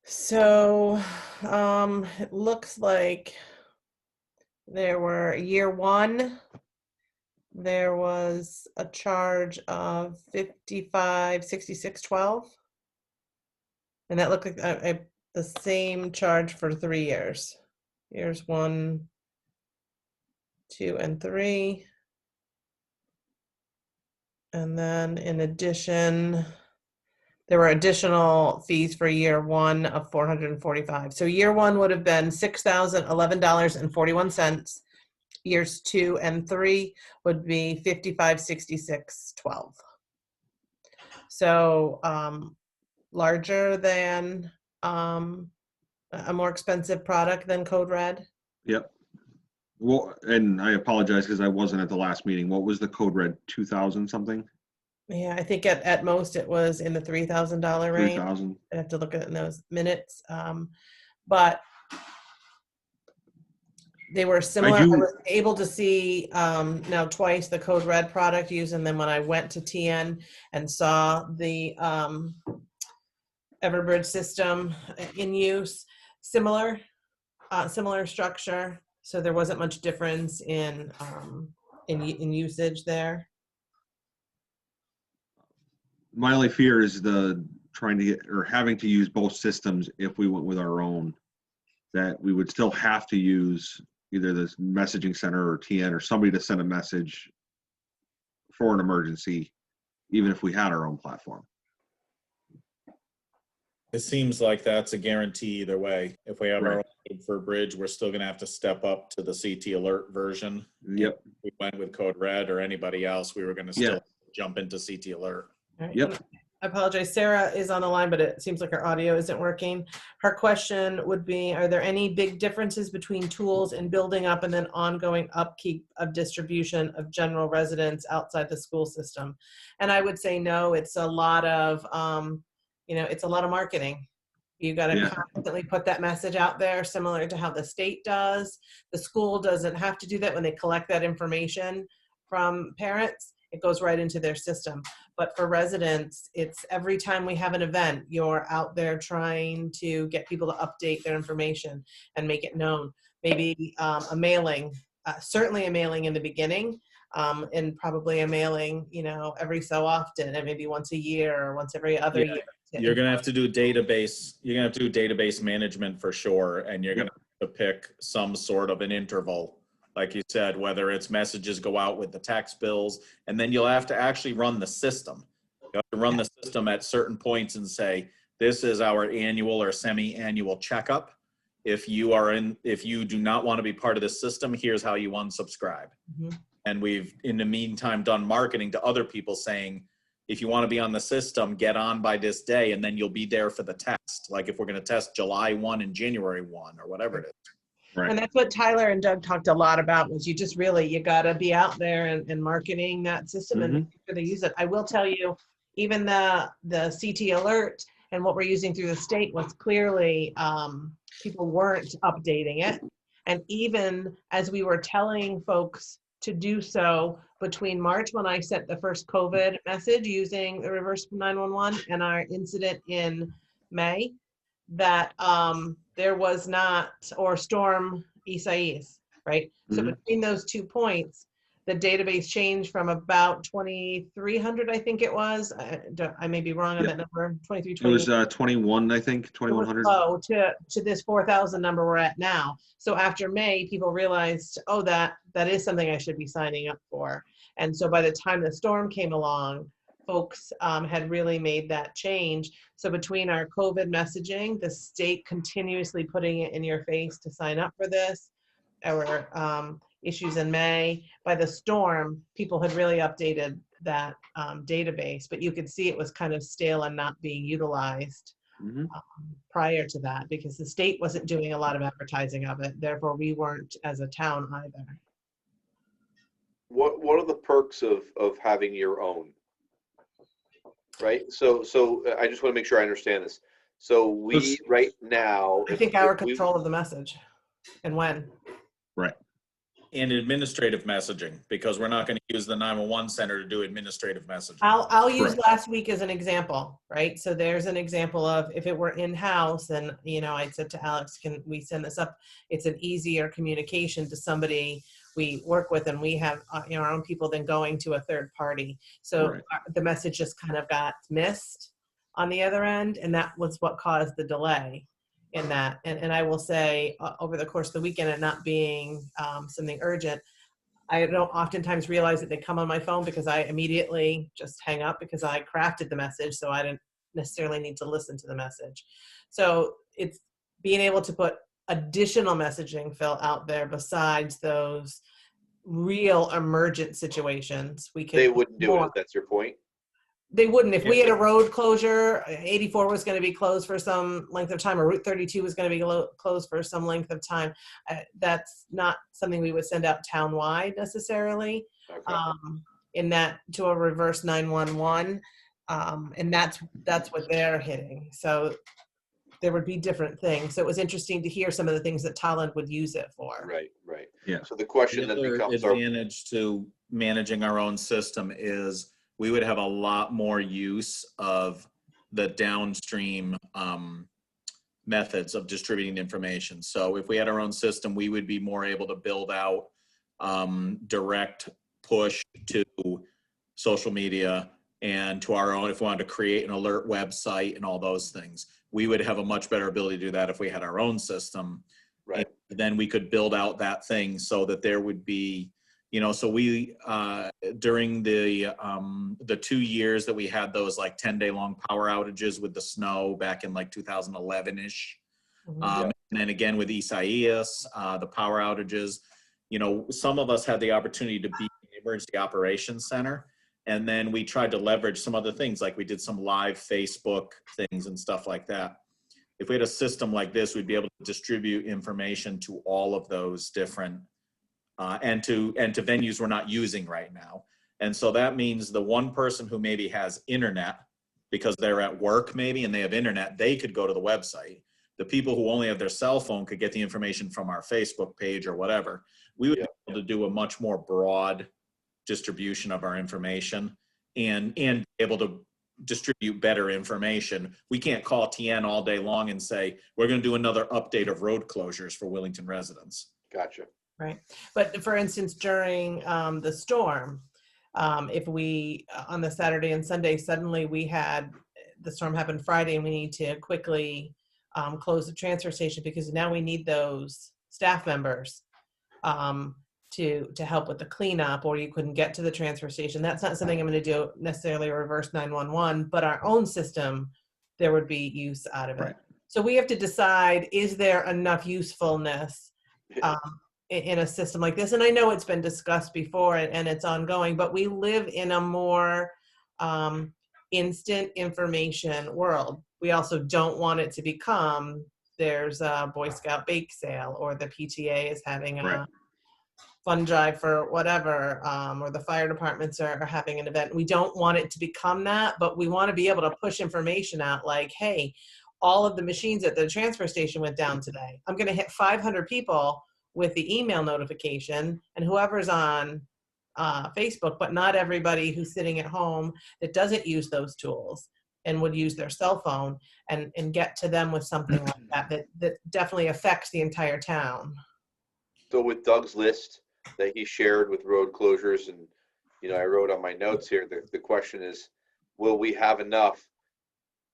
So it looks like there were year one, there was a charge of 5566.12, and that looked like the same charge for 3 years. Years 1, 2, and 3. And then in addition, there were additional fees for year one of $445. So year one would have been $6,011.41. Years 2 and 3 would be $5566.12. So larger than a more expensive product than Code Red. Yep. Well, and I apologize because I wasn't at the last meeting. What was the Code Red, 2,000 something? Yeah, I think at most it was in the $3,000 range. 3,000. I have to look at it in those minutes. But they were similar. I was able to see now twice the Code Red product used, and then when I went to TN and saw the Everbridge system in use, similar structure. So there wasn't much difference in usage there. My only fear is the trying to get or having to use both systems if we went with our own, that we would still have to use either this messaging center or TN or somebody to send a message for an emergency, even if we had our own platform. It seems like that's a guarantee either way. If we have our own for Bridge, we're still going to have to step up to the CT Alert version. Yep. If we went with Code Red or anybody else, we were going to still jump into CT Alert. Right. Yep. I apologize. Sarah is on the line, but it seems like her audio isn't working. Her question would be, are there any big differences between tools in building up and then ongoing upkeep of distribution of general residents outside the school system? And I would say no, it's a lot of, it's a lot of marketing. You got to constantly put that message out there, similar to how the state does. The school doesn't have to do that when they collect that information from parents. It goes right into their system. But for residents, it's every time we have an event, you're out there trying to get people to update their information and make it known. Maybe a mailing, certainly a mailing in the beginning, and probably a mailing, every so often, and maybe once a year or once every other year. You're going to have to do database. You're going to have to do database management for sure. And you're going to have to pick some sort of an interval. Like you said, whether it's messages go out with the tax bills, and then you'll have to actually run the system. You have to run the system at certain points and say, this is our annual or semi-annual checkup. If you do not want to be part of this system, here's how you unsubscribe. Mm-hmm. And we've, in the meantime, done marketing to other people saying, if you want to be on the system, get on by this day, and then you'll be there for the test. Like if we're going to test July 1 and January 1 or whatever it is. Right. And that's what Tyler and Doug talked a lot about, was you got to be out there and marketing that system and make sure they use it. I will tell you, even the CT Alert and what we're using through the state was clearly people weren't updating it. And even as we were telling folks to do so between March, when I sent the first COVID message using the reverse 911 and our incident in May, that there was not, or Storm Isaias, right? So between those 2 points, the database changed from about 2,300, I think it was. I may be wrong on that number. 23, 20. It was 21, I think, 2,100. Low to this 4,000 number we're at now. So after May, people realized, oh, that is something I should be signing up for. And so by the time the storm came along, folks had really made that change. So between our COVID messaging, the state continuously putting it in your face to sign up for this, our issues in May, by the storm, people had really updated that database, but you could see it was kind of stale and not being utilized prior to that, because the state wasn't doing a lot of advertising of it. Therefore, we weren't as a town either. What are the perks of having your own? Right. So I just want to make sure I understand this. So we right now, I think our control of the message and when. Right. in administrative messaging, because we're not going to use the 911 center to do administrative messaging. I'll use Correct. last week as an example, right? So there's an example of if it were in-house, and I said to Alex, can we send this up? It's an easier communication to somebody we work with, and we have our own people than going to a third party. So Right. the message just kind of got missed on the other end, and that was what caused the delay in that. And I will say over the course of the weekend, and not being something urgent, I don't oftentimes realize that they come on my phone because I immediately just hang up because I crafted the message, so I didn't necessarily need to listen to the message. So it's being able to put additional messaging, Phil, out there besides those real emergent situations. We could They wouldn't do more. it. That's your point. They wouldn't. If we had a road closure, 84 was going to be closed for some length of time, or Route 32 was going to be closed for some length of time. That's not something we would send out town-wide necessarily, Okay. in that to a reverse 911. And that's what they're hitting. So there would be different things. So it was interesting to hear some of the things that Tolland would use it for. Right, right. Yeah. So the question The then other becomes, advantage to managing our own system is we would have a lot more use of the downstream methods of distributing information. So if we had our own system, we would be more able to build out direct push to social media and to our own, if we wanted to create an alert website and all those things. We would have a much better ability to do that if we had our own system. right, And then we could build out that thing so that there would be, so we, during the 2 years that we had those like 10-day long power outages with the snow back in like 2011-ish. Mhm. And then again with Isaias, the power outages, some of us had the opportunity to be in the emergency operations center. And then we tried to leverage some other things, like we did some live Facebook things and stuff like that. If we had a system like this, we'd be able to distribute information to all of those different and to venues we're not using right now. And so that means the one person who maybe has internet because they're at work maybe and they have internet, they could go to the website. The people who only have their cell phone could get the information from our Facebook page or whatever. We would be able to do a much more broad distribution of our information and be able to distribute better information. We can't call TN all day long and say, we're going to do another update of road closures for Willington residents. gotcha. Right. But for instance, during the storm, if we, on the Saturday and Sunday, suddenly we had, the storm happened Friday and we need to quickly close the transfer station because now we need those staff members to help with the cleanup, or you couldn't get to the transfer station. That's not something I'm going to do necessarily a reverse 911, but our own system, there would be use out of it. Right. So we have to decide, is there enough usefulness in a system like this? And I know it's been discussed before and it's ongoing, but we live in a more instant information world. We also don't want it to become, there's a Boy Scout bake sale, or the PTA is having a Right. fund drive for whatever, or the fire departments are having an event. We don't want it to become that, but we want to be able to push information out like, hey, all of the machines at the transfer station went down today. I'm going to hit 500 people with the email notification, and whoever's on Facebook, but not everybody who's sitting at home that doesn't use those tools and would use their cell phone and get to them with something like that definitely affects the entire town. So with Doug's list that he shared with road closures, and, I wrote on my notes here, the question is, will we have enough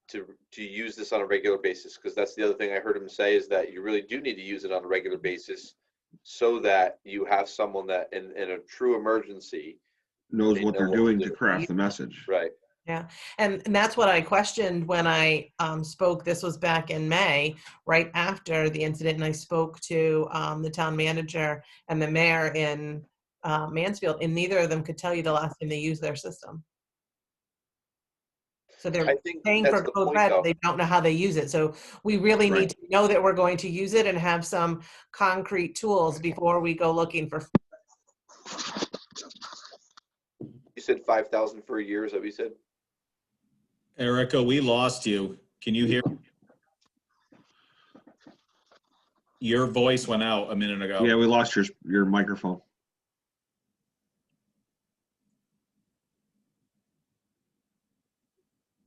to use this on a regular basis? Because that's the other thing I heard him say, is that you really do need to use it on a regular basis so that you have someone that in a true emergency Knows They what know they're what to doing do. to craft the message. right. Yeah, and that's what I questioned when I spoke. This was back in May, right after the incident, and I spoke to the town manager and the mayor in Mansfield, and neither of them could tell you the last time they used their system. So they're I think paying that's for the code point, red, though. they don't know how they use it. So we really Right. need to know that we're going to use it and have some concrete tools before we go looking for. You said 5,000 for a year, is that what you said? Erica, we lost you. Can you hear? Your voice went out a minute ago. Yeah, we lost your microphone.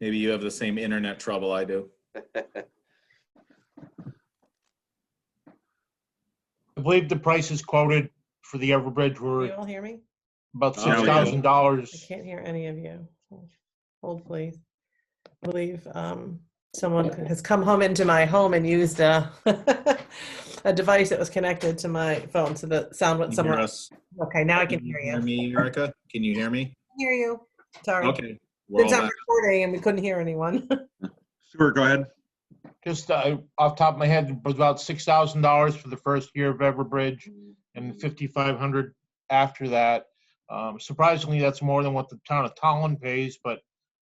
Maybe you have the same internet trouble I do. I believe the prices quoted for the Everbridge Can were you all hear me? about Oh, yeah. I $6,000. can't hear any of you. Hold, please. I believe someone has come home into my home and used a, a device that was connected to my phone, so the sound went Can you somewhere hear else. us? Okay, now I can Can hear you you. hear me, Erica? Can you hear me? I hear you. Sorry. Okay. We're Since all I'm back. recording and we couldn't hear anyone. Stuart, go ahead. Just off the top of my head, it was about $6,000 for the first year of Everbridge and $5,500 after that. Surprisingly, that's more than what the town of Tallinn pays, but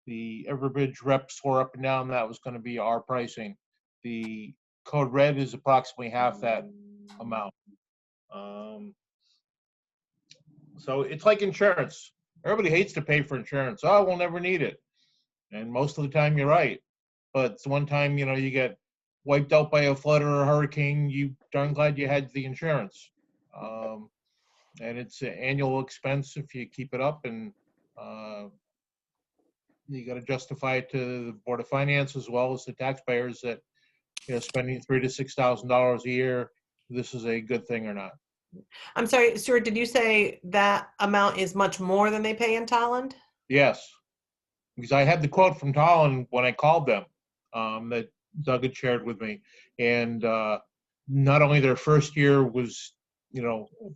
the Everbridge rep swore up and down that was going to be our pricing. The Code Red is approximately half that amount. So it's like insurance. Everybody hates to pay for insurance. Oh, we'll never need it. And most of the time you're right. But it's one time, you get wiped out by a flood or a hurricane, you darn glad you had the insurance. And it's an annual expense if you keep it up, and you got to justify it to the Board of Finance as well as the taxpayers that, spending $3,000 to $6,000 a year, this is a good thing or not. I'm sorry, Stuart, did you say that amount is much more than they pay in Thailand? Yes, because I had the quote from Tallinn when I called them that Doug had shared with me. And not only their first year was,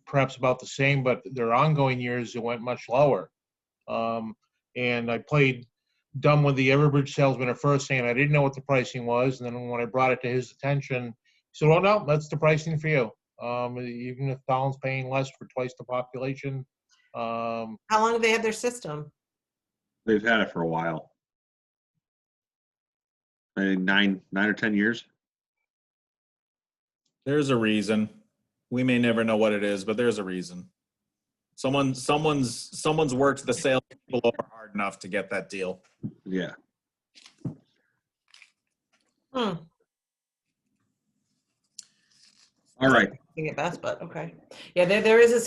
perhaps about the same, but their ongoing years, it went much lower. And I played dumb with the Everbridge salesman at first, saying I didn't know what the pricing was. And then when I brought it to his attention, he said, well, no, that's the pricing for you. Even if Tallinn's paying less for twice the population. How long have they had their system? They've had it for a while. I think 9 or 10 years. There's a reason. We may never know what it is, but there's a reason. Someone's worked the sales people over hard enough to get that deal. Yeah. Hmm. All right. I think at best, but okay. Yeah, there was a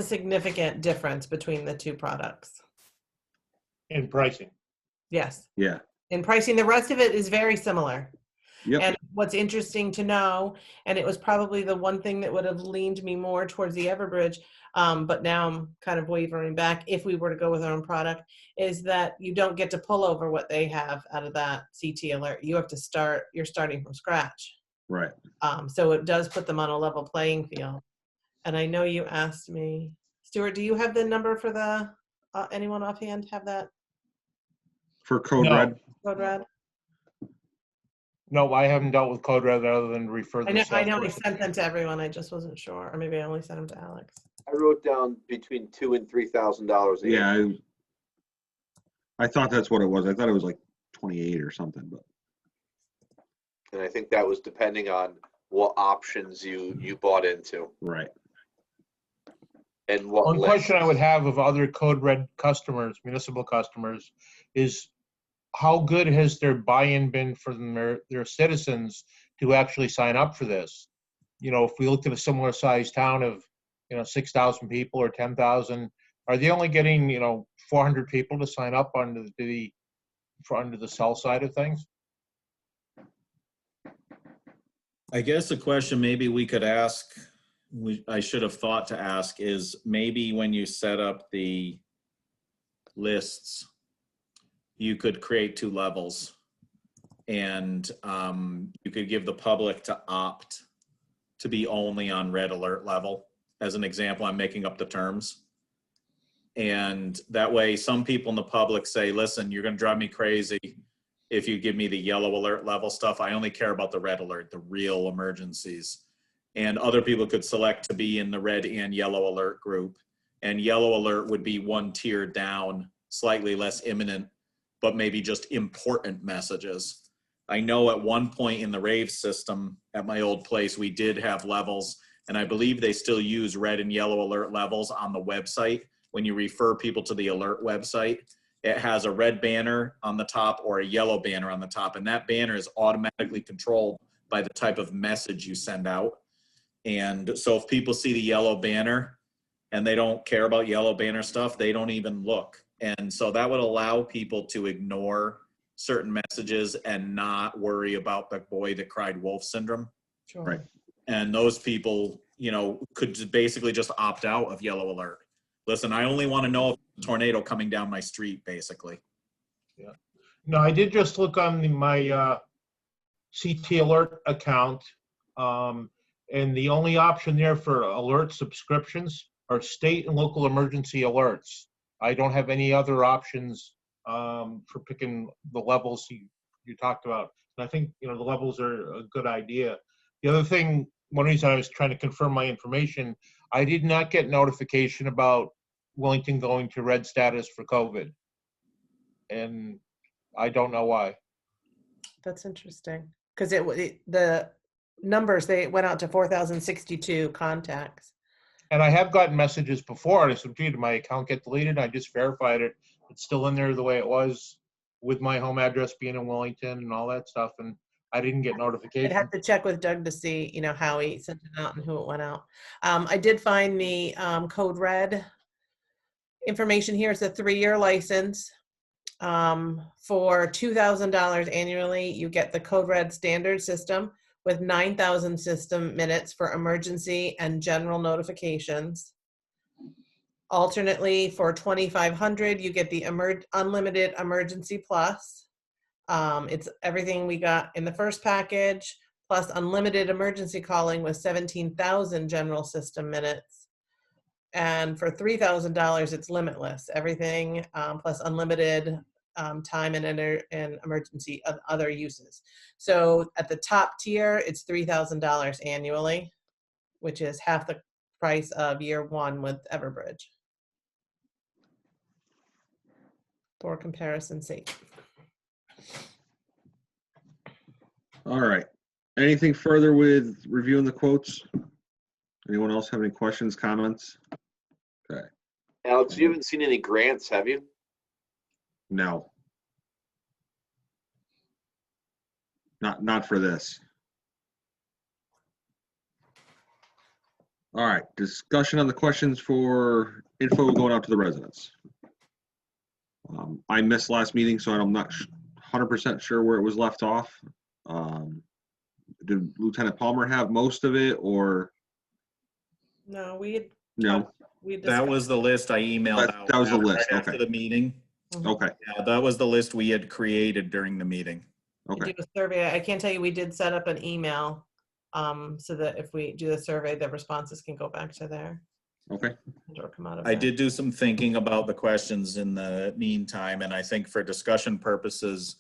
significant difference between the two products. In pricing. Yes. Yeah. In pricing, the rest of it is very similar. Yep. And what's interesting to know, and it was probably the one thing that would have leaned me more towards the Everbridge, but now I'm kind of wavering back if we were to go with our own product, is that you don't get to pull over what they have out of that CT alert. You have to you're starting from scratch. Right. So it does put them on a level playing field. And I know you asked me, Stuart, do you have the number for the, anyone offhand have that For Code No. Red. Code Red? No, I haven't dealt with Code Red other than refer I the know I salesperson. sent them to everyone. I just wasn't sure. Or maybe I only sent them to Alex. I wrote down between $2,000 and $3,000. Yeah. I thought that's what it was. I thought it was like 28 or something, but And I think that was depending on what options you bought into right. and what One list. question I would have of other Code Red customers, municipal customers, is how good has their buy-in been from their citizens to actually sign up for this? If we looked at a similar sized town of, 6,000 people or 10,000, are they only getting, 400 people to sign up under the cell side of things? I guess a question maybe we could ask, I should have thought to ask, is maybe when you set up the lists, you could create 2 levels, and you could give the public to opt to be only on red alert level. As an example, I'm making up the terms. And that way, some people in the public say, listen, you're going to drive me crazy if you give me the yellow alert level stuff. I only care about the red alert, the real emergencies. And other people could select to be in the red and yellow alert group. And yellow alert would be 1 tier down, slightly less imminent, but maybe just important messages. I know at one point in the rave system at my old place, we did have levels, and I believe they still use red and yellow alert levels on the website. When you refer people to the alert website, it has a red banner on the top or a yellow banner on the top, and that banner is automatically controlled by the type of message you send out. And so if people see the yellow banner and they don't care about yellow banner stuff, they don't even look. And so that would allow people to ignore certain messages and not worry about the boy that cried wolf syndrome. Sure. Right. And those people, could basically just opt out of yellow alert. Listen, I only want to know if there's a tornado coming down my street, basically. Yeah. No, I did just look on my CT Alert account, and the only option there for alert subscriptions are state and local emergency alerts. I don't have any other options for picking the levels you talked about. And I think the levels are a good idea. The other thing, one reason I was trying to confirm my information, I did not get notification about Wellington going to red status for COVID, and I don't know why. That's interesting. Because the numbers, they went out to 4,062 contacts. And I have gotten messages before, and I said, gee, did my account get deleted? I just verified it. It's still in there the way it was, with my home address being in Wellington and all that stuff, and I didn't get I'd notification. have to check with Doug to see, how he sent it out and who it went out. I did find the Code Red information here. It's a 3-year license. For $2,000 annually, you get the Code Red standard system with 9,000 system minutes for emergency and general notifications. Alternately, for $2,500, you get the unlimited emergency plus. It's everything we got in the first package, plus unlimited emergency calling with 17,000 general system minutes. And for $3,000, it's limitless, everything plus unlimited time and emergency other uses. So at the top tier, it's $3,000 annually, which is half the price of year one with Everbridge. For comparison's sake. All right. Anything further with reviewing the quotes? Anyone else have any questions, comments? Okay. Alex, you haven't seen any grants, have you? No. Not for this. All right. Discussion on the questions for info going out to the residents. I missed last meeting, so I'm not 100% sure where it was left off. Did Lieutenant Palmer have most of it, or No, we had no? That was the list I emailed out. That was the list, right after okay. the meeting. Okay. Yeah, that was the list we had created during the meeting. Okay. do a survey. I can tell you we did set up an email so that if we do the survey, the responses can go back to there Okay. or come out of I there. did do some thinking about the questions in the meantime, and I think for discussion purposes,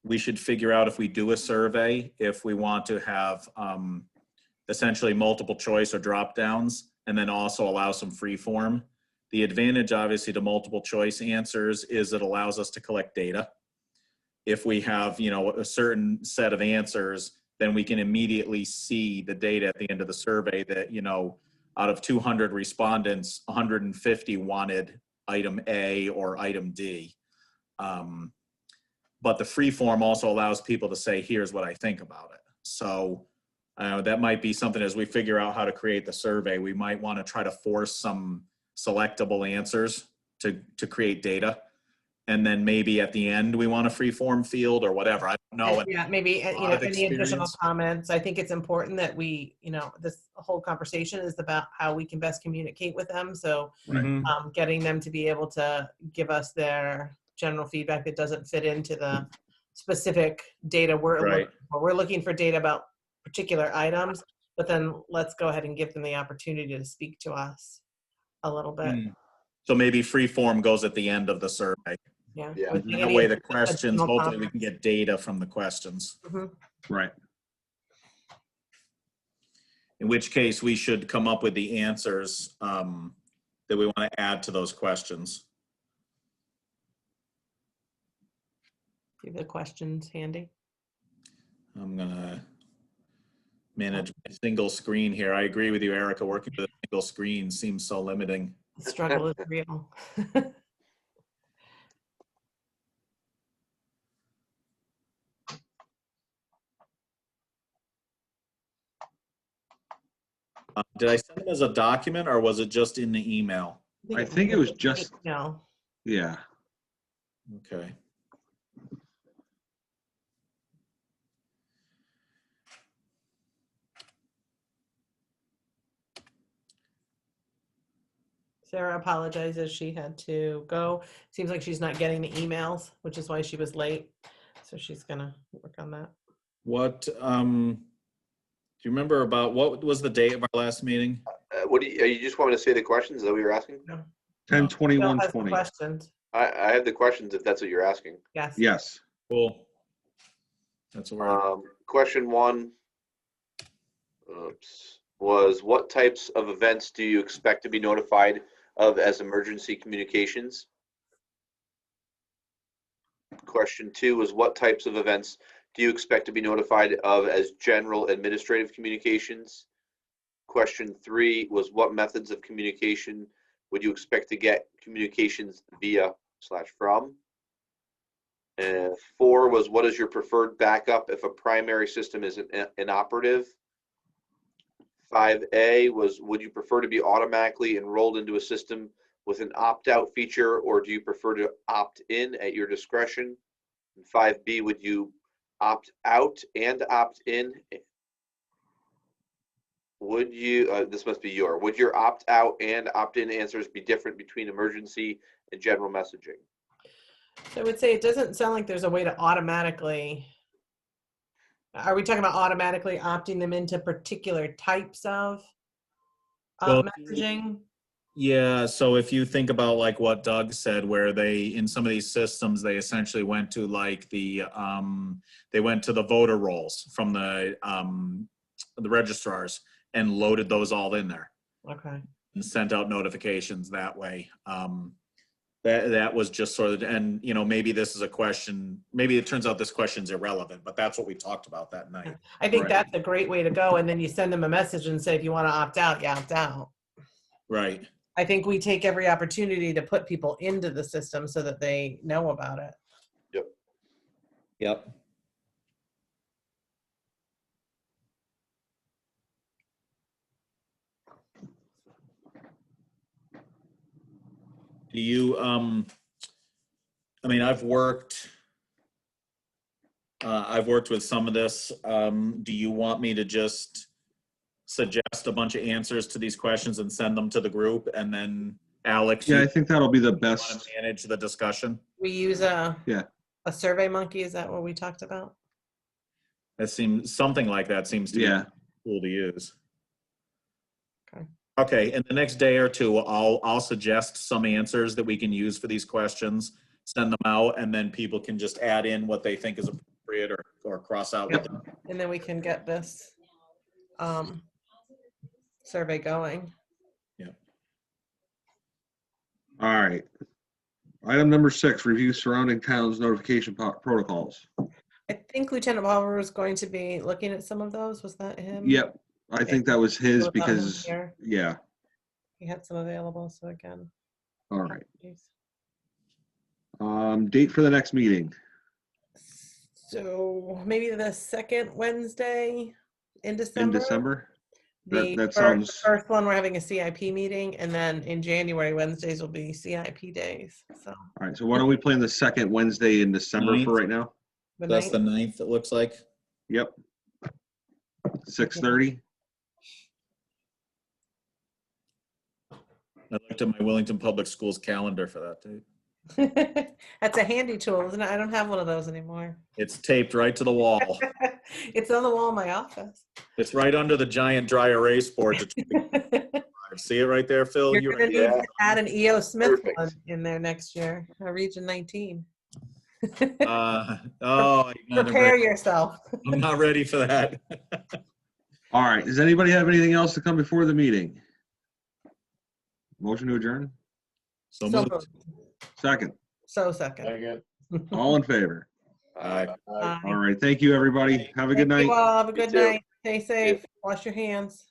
we should figure out if we do a survey, if we want to have essentially multiple choice or drop downs, and then also allow some free form. The advantage, obviously, to multiple choice answers is it allows us to collect data. If we have, a certain set of answers, then we can immediately see the data at the end of the survey that, out of 200 respondents, 150 wanted item A or item D. But the free form also allows people to say, here's what I think about it. So that might be something as we figure out how to create the survey, we might want to try to force some selectable answers to create data. And then maybe at the end, we want a free form field or whatever. I don't know. Yeah, maybe, lot of any additional experience. comments. I think it's important that we, this whole conversation is about how we can best communicate with them. So Mhm. getting them to be able to give us their general feedback that doesn't fit into the specific data we're Right. looking for. We're looking for data about particular items, but then let's go ahead and give them the opportunity to speak to us a little bit. So maybe free form goes at the end of the survey. Yeah. Yeah. With That any way the additional questions, hopefully we comments. can get data from the questions. Mhm. Right. In which case we should come up with the answers that we want to add to those questions. Do you have the questions handy? I'm gonna manage my single screen here. I agree with you, Erica. Working with a single screen seems so limiting. The struggle is real. Did I send it as a document or was it just in the email? I think it was just, No. yeah. Okay. Sarah apologizes. She had to go. Seems like she's not getting the emails, which is why she was late. So she's gonna work on that. What, do you remember about, what was the date of our last meeting? What do you just want me to say the questions? Is that what you're asking? No. 10/21/20. Questions. I have the questions if that's what you're asking. Yes. Yes. Cool. That's where, Question one, was what types of events do you expect to be notified of as emergency communications? Question two was what types of events do you expect to be notified of as general administrative communications? Question three was what methods of communication would you expect to get communications via/from? And four was what is your preferred backup if a primary system is inoperative? 5A was would you prefer to be automatically enrolled into a system with an opt-out feature, or do you prefer to opt in at your discretion? And 5B, would you opt out and opt in? Would you, this must be would your opt out and opt in answers be different between emergency and general messaging? So I would say it doesn't sound like there's a way to automatically. Are we talking about automatically opting them into particular types of Well, messaging? yeah, so if you think about like what Doug said, where they, in some of these systems, they essentially went to like they went to the voter rolls from the registrars and loaded those all in there Okay. and sent out notifications that way. That was just sort of, and you know, maybe this is a question, maybe it turns out this question's irrelevant, but that's what we talked about that night. I think Right. that's a great way to go. And then you send them a message and say, if you want to opt out, you opt out. Right. I think we take every opportunity to put people into the system so that they know about it. Yep. Do you, I mean, I've worked with some of this. Do you want me to just suggest a bunch of answers to these questions and send them to the group, and then Alex, Yeah, you I think that'll be the want best. to manage the discussion? We use a Survey Monkey. Is that what we talked about? That seems, something like that seems to be Yeah. cool to use. Okay. Okay, in the next day or two, I'll suggest some answers that we can use for these questions, send them out, and then people can just add in what they think is appropriate or cross out. Yep. And then we can get this survey going. All right. Item number 6, review surrounding towns notification protocols. I think Lieutenant Palmer was going to be looking at some of those. Was that him? Yep. I think that was his Without him because, here, yeah. he had some available. So again. All right. Apologies. Date for the next meeting. So maybe the second Wednesday in December. In December? The That sounds. first one, we're having a CIP meeting, and then in January, Wednesdays will be CIP days. So All right, so why don't we plan the second Wednesday in December for right now? the That's ninth. the 9th, it looks like. Yep. 6:30. I looked at my Wellington Public Schools calendar for that date. That's a handy tool, isn't it? I don't have one of those anymore. It's taped right to the wall. It's on the wall in my office. It's right under the giant dry erase board. See it right there, Phil? You're going to need Yeah. to add an E.O. Smith Perfect. one in there next year, Region 19. Oh, Prepare yourself. I'm not ready for that. All right, does anybody have anything else to come before the meeting? Motion to adjourn? So So moved. moved. Second. So second. All in favor? Aye. All right, thank you, everybody. Have a good Thank you night. all. Have a You good too. night. Stay safe. Wash your hands.